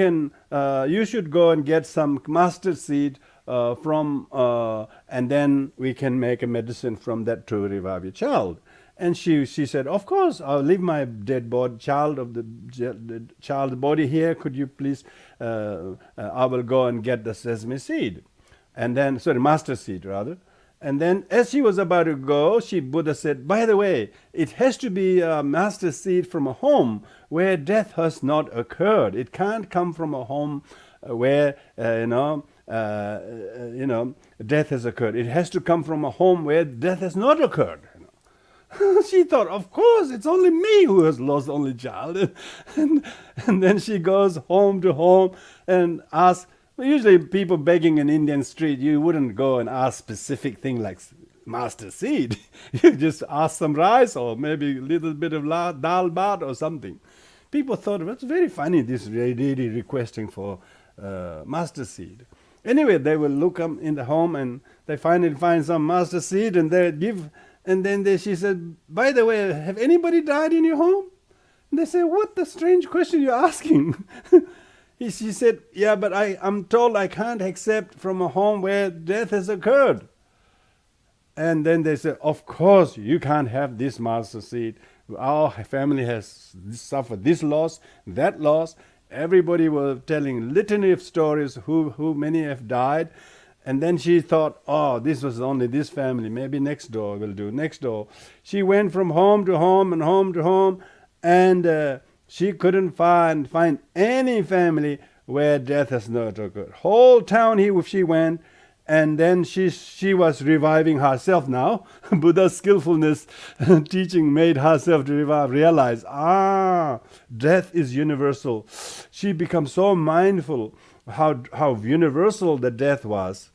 should go and get some mustard seed and then we can make a medicine from that to revive your child. And she said, of course, I'll leave my dead body, the child's body here. Could you please, I will go and get the sesame seed. And then, mustard seed rather. And then as she was about to go, Buddha said, by the way, it has to be a mustard seed from a home where death has not occurred. It can't come from a home where, death has occurred. It has to come from a home where death has not occurred. She thought, of course, it's only me who has lost only child. And then she goes home to home and asks. Usually people begging in Indian street, you wouldn't go and ask specific thing like master seed. You just ask some rice or maybe a little bit of dal bhat or something. People thought, that's very funny, this lady requesting for master seed. Anyway, they will look up in the home and they finally find some master seed and they give. And then she said, by the way, have anybody died in your home? And they say, what the strange question you're asking? She said, yeah, but I'm told I can't accept from a home where death has occurred. And then they said, of course, you can't have this master seed. Our family has suffered this loss, that loss. Everybody was telling litany of stories who many have died. And then she thought, oh, this was only this family. Maybe next door will do, next door. She went from home to home and home to home. And she couldn't find any family where death has not occurred. Whole town she went, and then she was reviving herself now. Buddha's skillfulness teaching made herself to realize, death is universal. She becomes so mindful how universal the death was.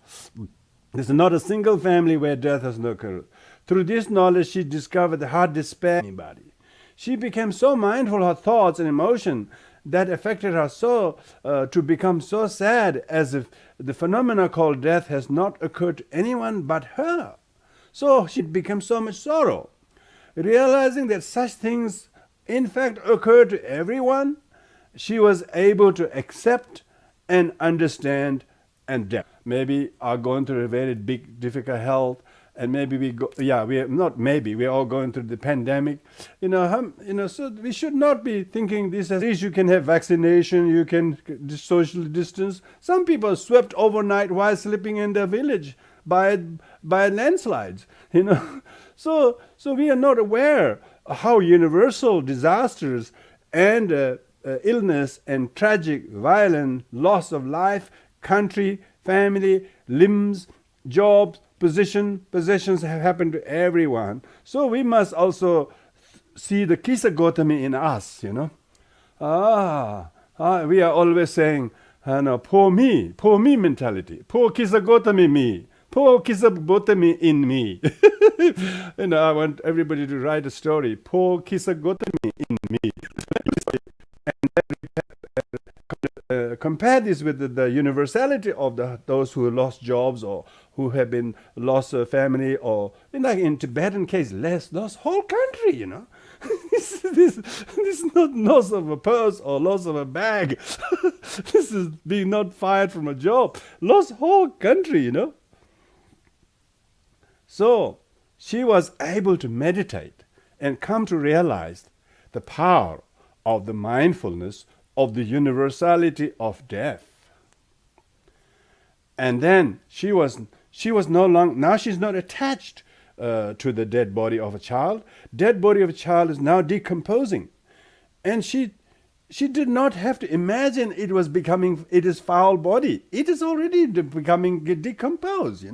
There's not a single family where death has not occurred. Through this knowledge, she discovered the heart despair of anybody. She became so mindful of her thoughts and emotion that affected her so to become so sad as if the phenomena called death has not occurred to anyone but her. So she became so much sorrow. Realizing that such things in fact occur to everyone, she was able to accept and understand and death. Maybe are going through a very big difficult health. And maybe we are all going through the pandemic, so we should not be thinking this as you can have vaccination, you can social distance. Some people swept overnight while sleeping in their village by landslides, So we are not aware of how universal disasters and illness and tragic, violent loss of life, country, family, limbs, jobs, possessions have happened to everyone. So we must also see the Kisagotami in us, we are always saying, poor me mentality, poor Kisagotami me, poor Kisagotami in me. I want everybody to write a story, poor Kisagotami in me. Compare this with the universality of those who lost jobs or who have been lost a family, or in Tibetan case, lost whole country. This is not loss of a purse or loss of a bag. This is being not fired from a job, lost whole country. So she was able to meditate and come to realize the power of the mindfulness of the universality of death. And then she was no longer, now she's not attached to the dead body of a child. Dead body of a child is now decomposing. And she did not have to imagine it is foul body. It is already becoming decomposed,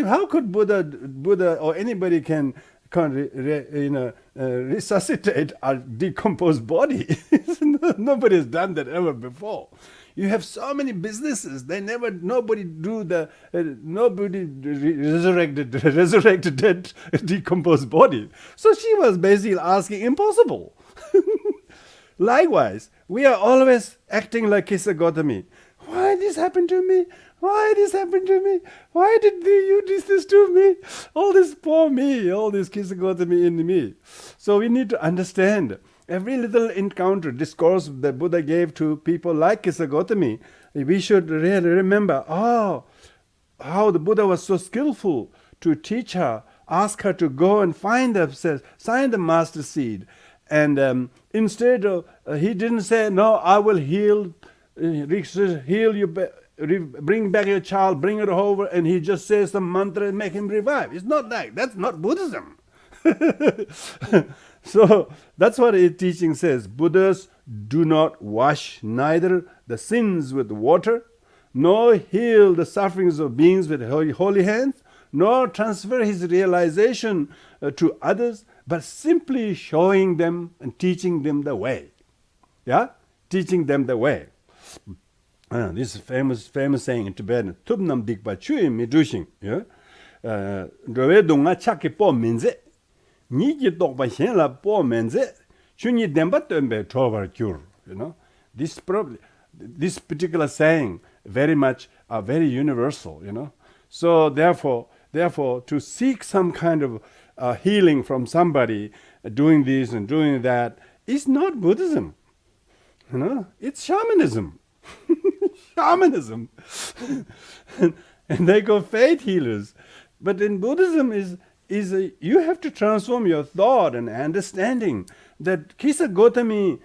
How could Buddha or anybody can resuscitate a decomposed body? Nobody has done that ever before. You have so many businesses. Nobody resurrected that decomposed body. So she was basically asking impossible. Likewise, we are always acting like Kisagotami. Why this happened to me? Why this happened to me? Why did you do this to me? All this poor me, all this Kisagotami in me. So we need to understand every little encounter, discourse that Buddha gave to people like Kisagotami. We should really remember, how the Buddha was so skillful to teach her, ask her to go and find the master seed. And instead of, he didn't say, no, I will heal you, bring back your child, bring it over, and he just says some mantra and make him revive. It's not like, that's not Buddhism. So that's what his teaching says. Buddhas do not wash neither the sins with water, nor heal the sufferings of beings with holy hands, nor transfer his realization to others, but simply showing them and teaching them the way. Yeah? Teaching them the way. This is famous saying in Tibetan. Tubnam dikpa chui midushin. Dove dunga chaki po minze. Niki tokpa shenla po menze. Chunyi demba tembe tovar kyur. This particular saying very universal. So therefore, to seek some kind of healing from somebody, doing this and doing that, is not Buddhism. It's shamanism. Shamanism. And they go faith healers. But in Buddhism you have to transform your thought and understanding that Kisagotami,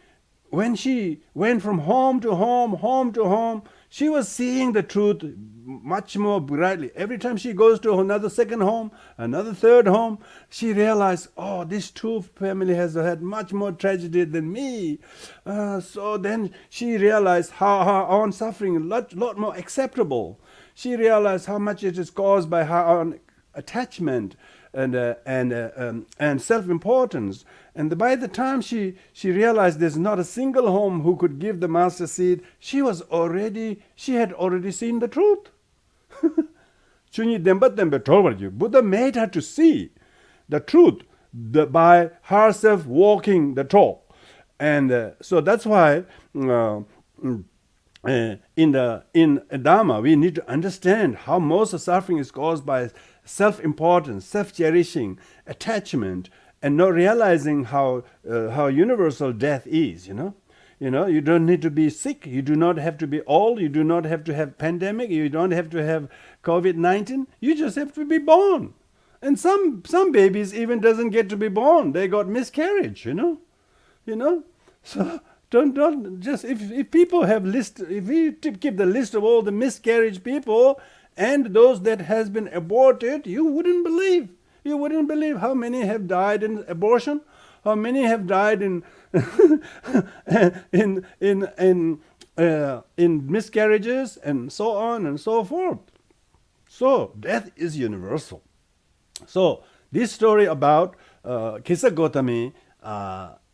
when she went from home to home, she was seeing the truth much more brightly. Every time she goes to another second home, another third home, she realized, this two family has had much more tragedy than me. So then she realized how her own suffering is a lot more acceptable. She realized how much it is caused by her own attachment and self-importance. And by the time she realized there's not a single home who could give the master seed, she had already seen the truth. Buddha made her to see the truth by herself walking the talk. And so that's why in Dharma we need to understand how most of suffering is caused by self-importance, self-cherishing, attachment, and not realizing how universal death is. You don't need to be sick. You do not have to be old. You do not have to have pandemic. You don't have to have COVID-19. You just have to be born. And some babies even doesn't get to be born. They got miscarriage. So don't just if people have if we keep the list of all the miscarriage people and those that has been aborted, you wouldn't believe. You wouldn't believe how many have died in abortion, how many have died in in miscarriages, and so on and so forth. So death is universal. So this story about Kisagotami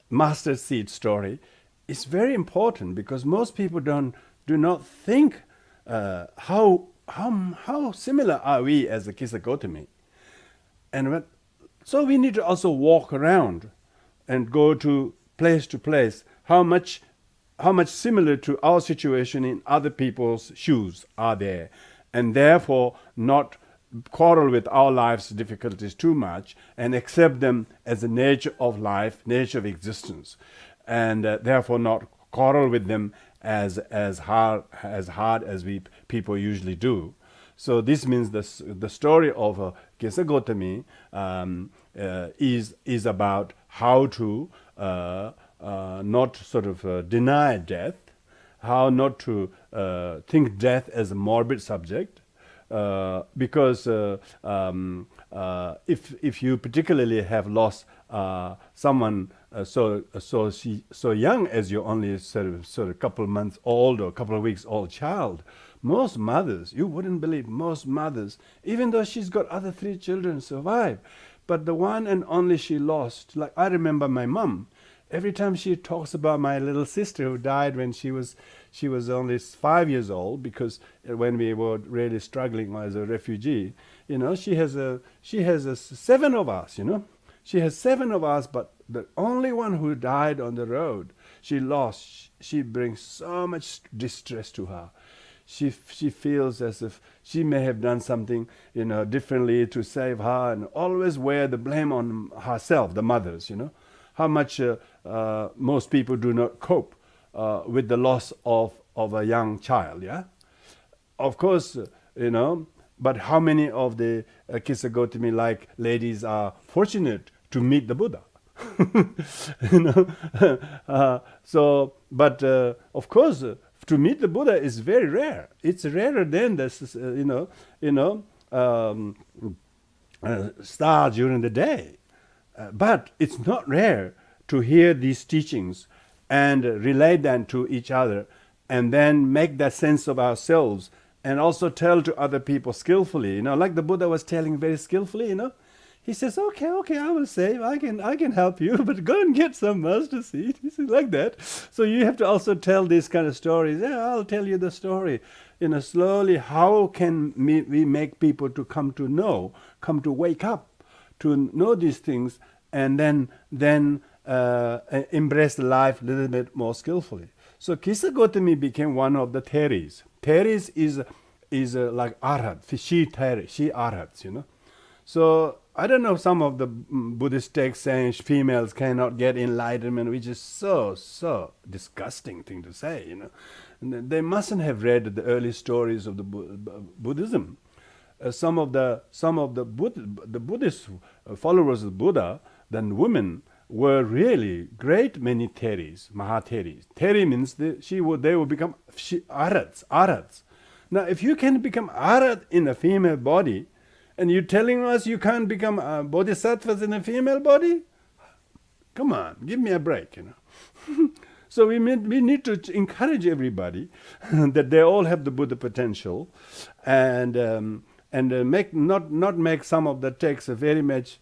master seed story is very important because most people do not think how similar are we as a Kisagotami. And so we need to also walk around and go to place, how much similar to our situation in other people's shoes are there, and therefore not quarrel with our life's difficulties too much and accept them as the nature of life, nature of existence, and therefore not quarrel with them as hard as we people usually do. So this means the story of Kisagotami is about how to not sort of deny death, how not to think death as a morbid subject, because if you particularly have lost someone so young as you're only sort of a couple of months old or a couple of weeks old child, Most mothers, you wouldn't believe, most mothers, even though she's got other 3 children, survive. But the one and only she lost, like I remember my mom, every time she talks about my little sister who died when she was only 5 years old, because when we were really struggling as a refugee, she has 7 of us, She has 7 of us, but the only one who died on the road, she lost. She brings so much distress to her. She feels as if she may have done something, differently to save her, and always wear the blame on herself, the mothers, How much most people do not cope with the loss of a young child, yeah? Of course, but how many of the Kisagotami-like ladies are fortunate to meet the Buddha? Of course, to meet the Buddha is very rare. It's rarer than the star during the day. But it's not rare to hear these teachings and relate them to each other, and then make that sense of ourselves, and also tell to other people skillfully. Like the Buddha was telling very skillfully. He says, okay, I will save. I can help you, but go and get some mustard seed. He says like that. So you have to also tell these kind of stories. Yeah, I'll tell you the story. Slowly, how can we make people to come to wake up, to know these things, and then embrace life a little bit more skillfully. So Kisagotami became one of the theris. Theris is like arhat, she arhats, So I don't know, some of the Buddhist texts saying females cannot get enlightenment, which is so disgusting thing to say, And they mustn't have read the early stories of the Buddhism. Some of the Buddhist followers of Buddha, then women, were really great many theris, mahatheris. Theri means they will become arhats. Now, if you can become arhat in a female body, and you're telling us you can't become bodhisattvas in a female body? Come on, give me a break, So we need to encourage everybody that they all have the Buddha potential, and not make some of the texts very much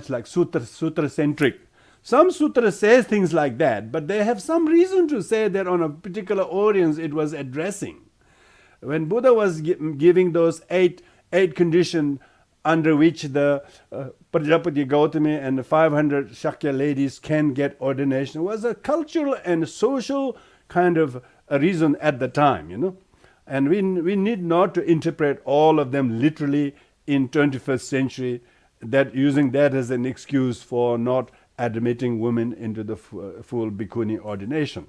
like sutra centric. Some sutra says things like that, but they have some reason to say that on a particular audience it was addressing. When Buddha was giving those eight conditions under which the Prajapati Gautami and the 500 Shakya ladies can get ordination, was a cultural and social kind of a reason at the time, And we need not to interpret all of them literally in 21st century, that using that as an excuse for not admitting women into the full bhikkhuni ordination.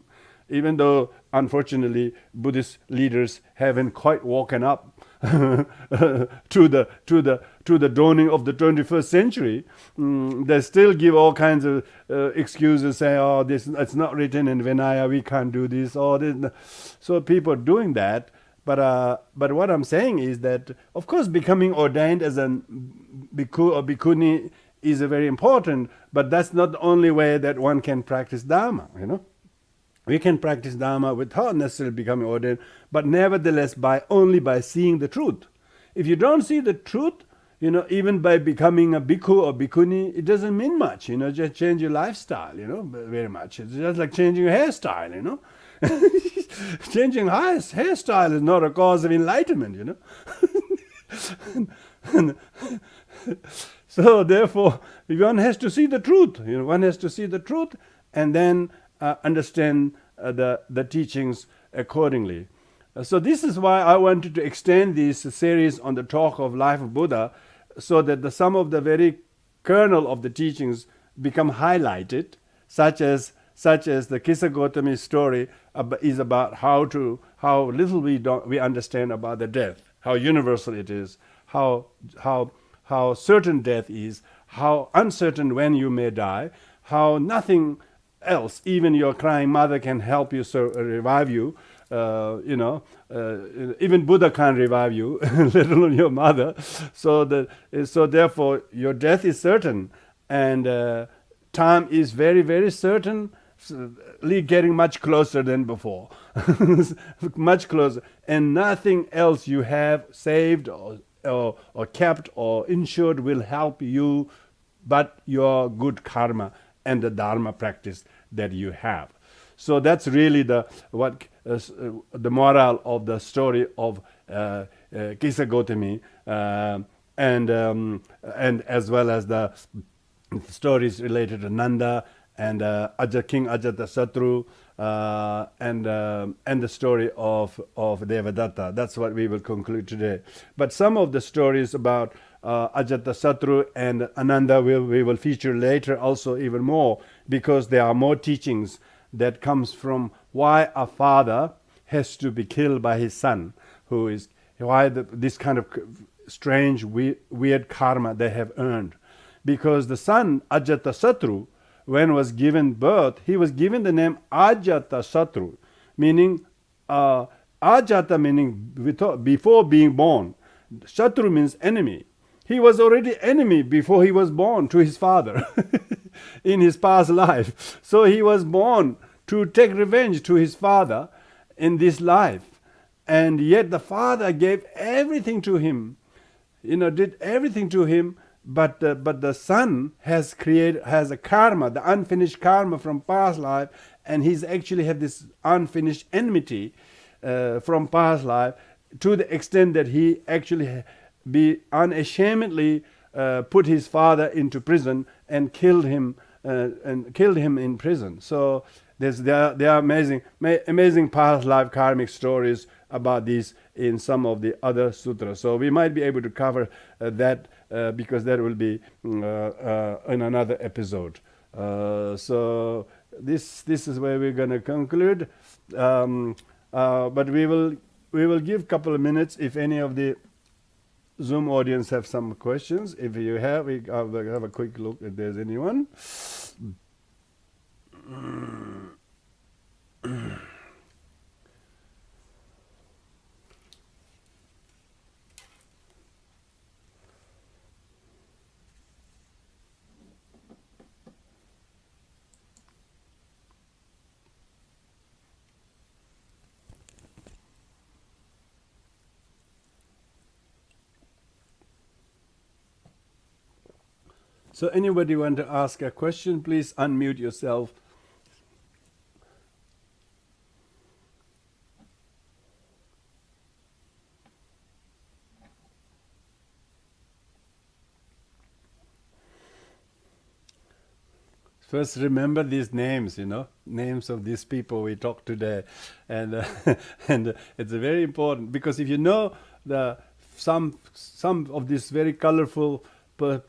Even though, unfortunately, Buddhist leaders haven't quite woken up to the dawning of the 21st century, they still give all kinds of excuses, say, it's not written in Vinaya, we can't do this, So people are doing that. But what I'm saying is that, of course, becoming ordained as a bhikkhu or bhikkhuni is very important, but that's not the only way that one can practice Dharma, We can practice Dharma without necessarily becoming ordained, but nevertheless only by seeing the truth. If you don't see the truth, even by becoming a bhikkhu or bhikkhuni, it doesn't mean much, just change your lifestyle, very much. It's just like changing your hairstyle, Changing hairstyle is not a cause of enlightenment, So therefore, one has to see the truth. One has to see the truth and then understand the teachings accordingly. So this is why I wanted to extend this series on the talk of life of Buddha, so that some of the very kernel of the teachings become highlighted, such as the Kisagotami story is about how little we understand about the death, how universal it is, how certain death is, how uncertain when you may die, how nothing else, even your crying mother, can help you revive you. Even Buddha can't revive you, let alone your mother. So therefore, your death is certain, and time is very, very certain. getting much closer than before. Much closer. And nothing else you have saved or kept or insured will help you but your good karma and the dharma practice that you have. So that's really the moral of the story of Kisagotami, and as well as the stories related to Nanda and King Ajatasattu, and the story of Devadatta. That's what we will conclude today. But some of the stories about Ajatasattu and Ananda we will feature later also even more, because there are more teachings that comes from why a father has to be killed by his son, this kind of strange, weird karma they have earned. Because the son, Ajatasattu, when was given birth, he was given the name Ajatasattu, meaning Ajata meaning before being born. Shatru means enemy. He was already enemy before he was born to his father in his past life. So he was born to take revenge to his father in this life. And yet the father gave everything to him, did everything to him, but the son has a karma, the unfinished karma from past life, and he's actually have this unfinished enmity from past life, to the extent that he actually be unashamedly put his father into prison and killed him in prison. So there are amazing past life karmic stories about this in some of the other sutras. So we might be able to cover that because that will be in another episode. So this is where we're going to conclude. But we will give a couple of minutes if any of the Zoom audience have some questions. If you have, we have a quick look if there's anyone. So anybody want to ask a question, please unmute yourself. First, remember these names, names of these people we talked today, and and it's very important, because if you know some of these very colorful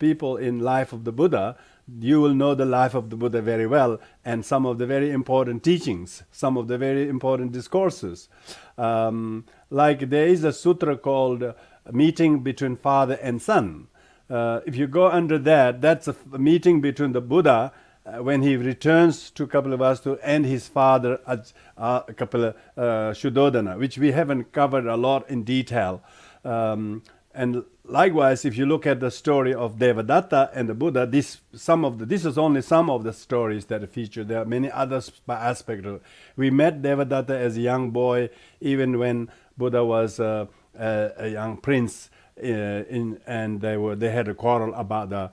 people in life of the Buddha, you will know the life of the Buddha very well, and some of the very important teachings, some of the very important discourses. Like there is a sutra called Meeting Between Father and Son. If you go under that, that's a meeting between the Buddha when he returns to Kapilavastu and his father Shuddhodana, which we haven't covered a lot in detail. And likewise, if you look at the story of Devadatta and the Buddha, this is only some of the stories that are featured. There are many others by aspect of it. We met Devadatta as a young boy, even when Buddha was a young prince, and they had a quarrel about the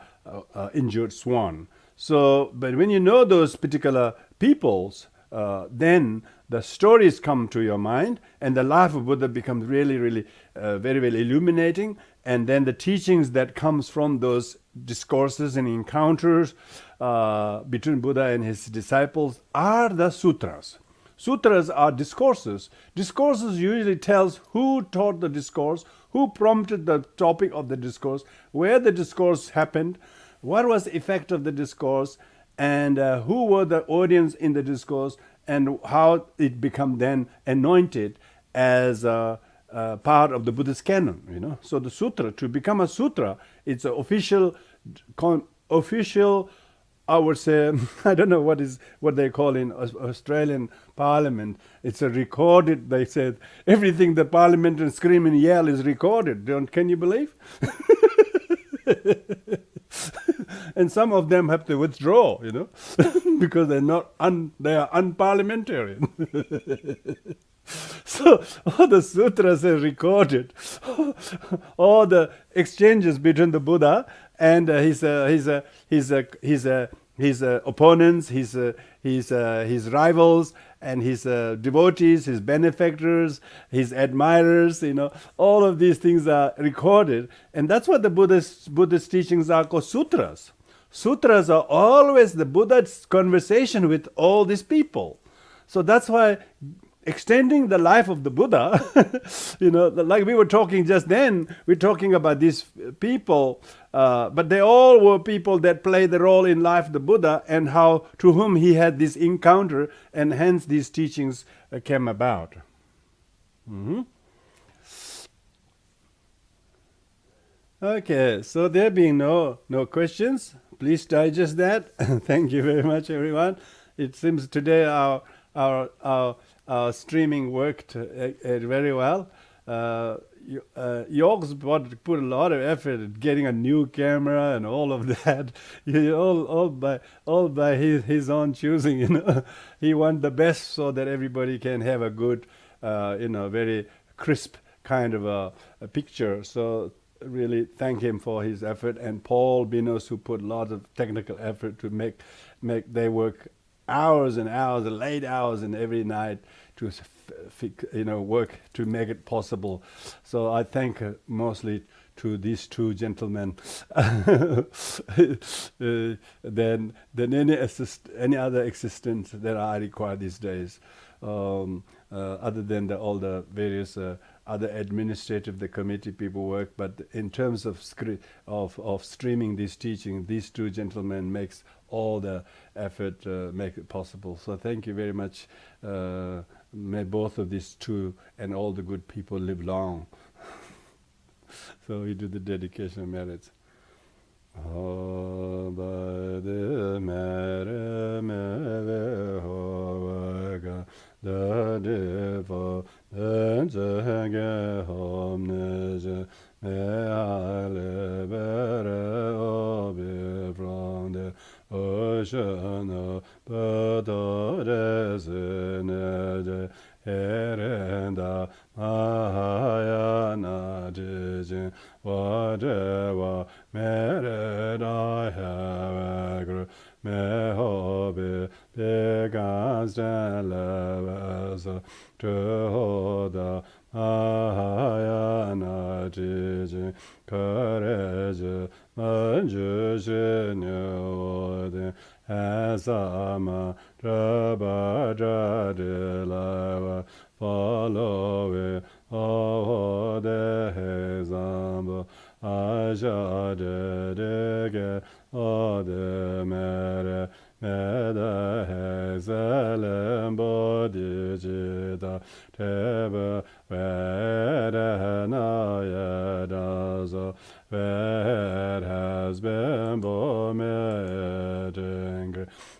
injured swan. So, but when you know those particular peoples, then the stories come to your mind, and the life of Buddha becomes really, really very, very illuminating. And then the teachings that comes from those discourses and encounters between Buddha and his disciples are the sutras. Sutras are discourses. Discourses usually tells who taught the discourse, who prompted the topic of the discourse, where the discourse happened, what was the effect of the discourse, and who were the audience in the discourse, and how it become then anointed as part of the Buddhist canon. So the sutra, to become a sutra, it's an official, I would say, I don't know what they call in Australian Parliament. It's a recorded. They said everything the parliamentarians scream and yell is recorded. Can you believe? and some of them have to withdraw, because they are unparliamentarian. So all the sutras are recorded, all the exchanges between the Buddha and his opponents, his rivals, and his devotees, his benefactors, his admirers. All of these things are recorded, and that's what the Buddhist teachings are called sutras. Sutras are always the Buddha's conversation with all these people. So that's why extending the life of the Buddha, like we were talking just then, we're talking about these people, but they all were people that played the role in life of the Buddha, and how to whom he had this encounter, and hence these teachings came about. Mm-hmm. Okay, so there being no questions, please digest that. Thank you very much, everyone. It seems today our streaming worked very well. York's put a lot of effort at getting a new camera and all of that. all by his own choosing. He wants the best so that everybody can have a good, very crisp kind of a picture. So really thank him for his effort, and Paul Binos, who put a lot of technical effort to make they work hours and hours, late hours, and every night to work to make it possible. So I thank mostly to these two gentlemen than any other assistance that I require these days, other than all the various other administrative, the committee people work. But in terms of streaming this teaching, these two gentlemen makes all the effort, make it possible. So thank you very much. May both of these two and all the good people live long. So we do the dedication of merits. Ocean Herenda Mahayana Jijin Whatever merit I have Mehobe Begans and levels to the Mahayana Jijin Courage Manjushin Yode Asama Trabajadilava follow it all the Hezamba Ajadege all the mere Meda Hezelem Bodhijita Teba Vedanayadazo where has been bometing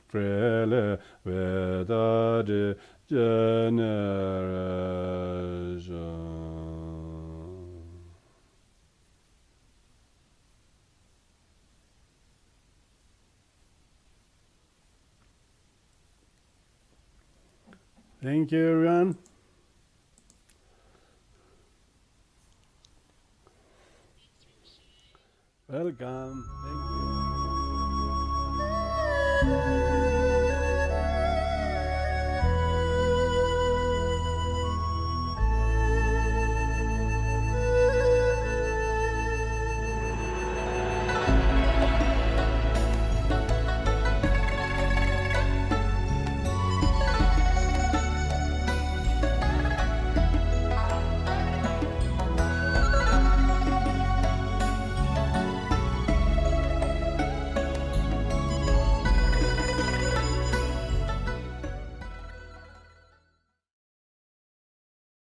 freely with a generation. Thank you, everyone. Welcome. Thank you.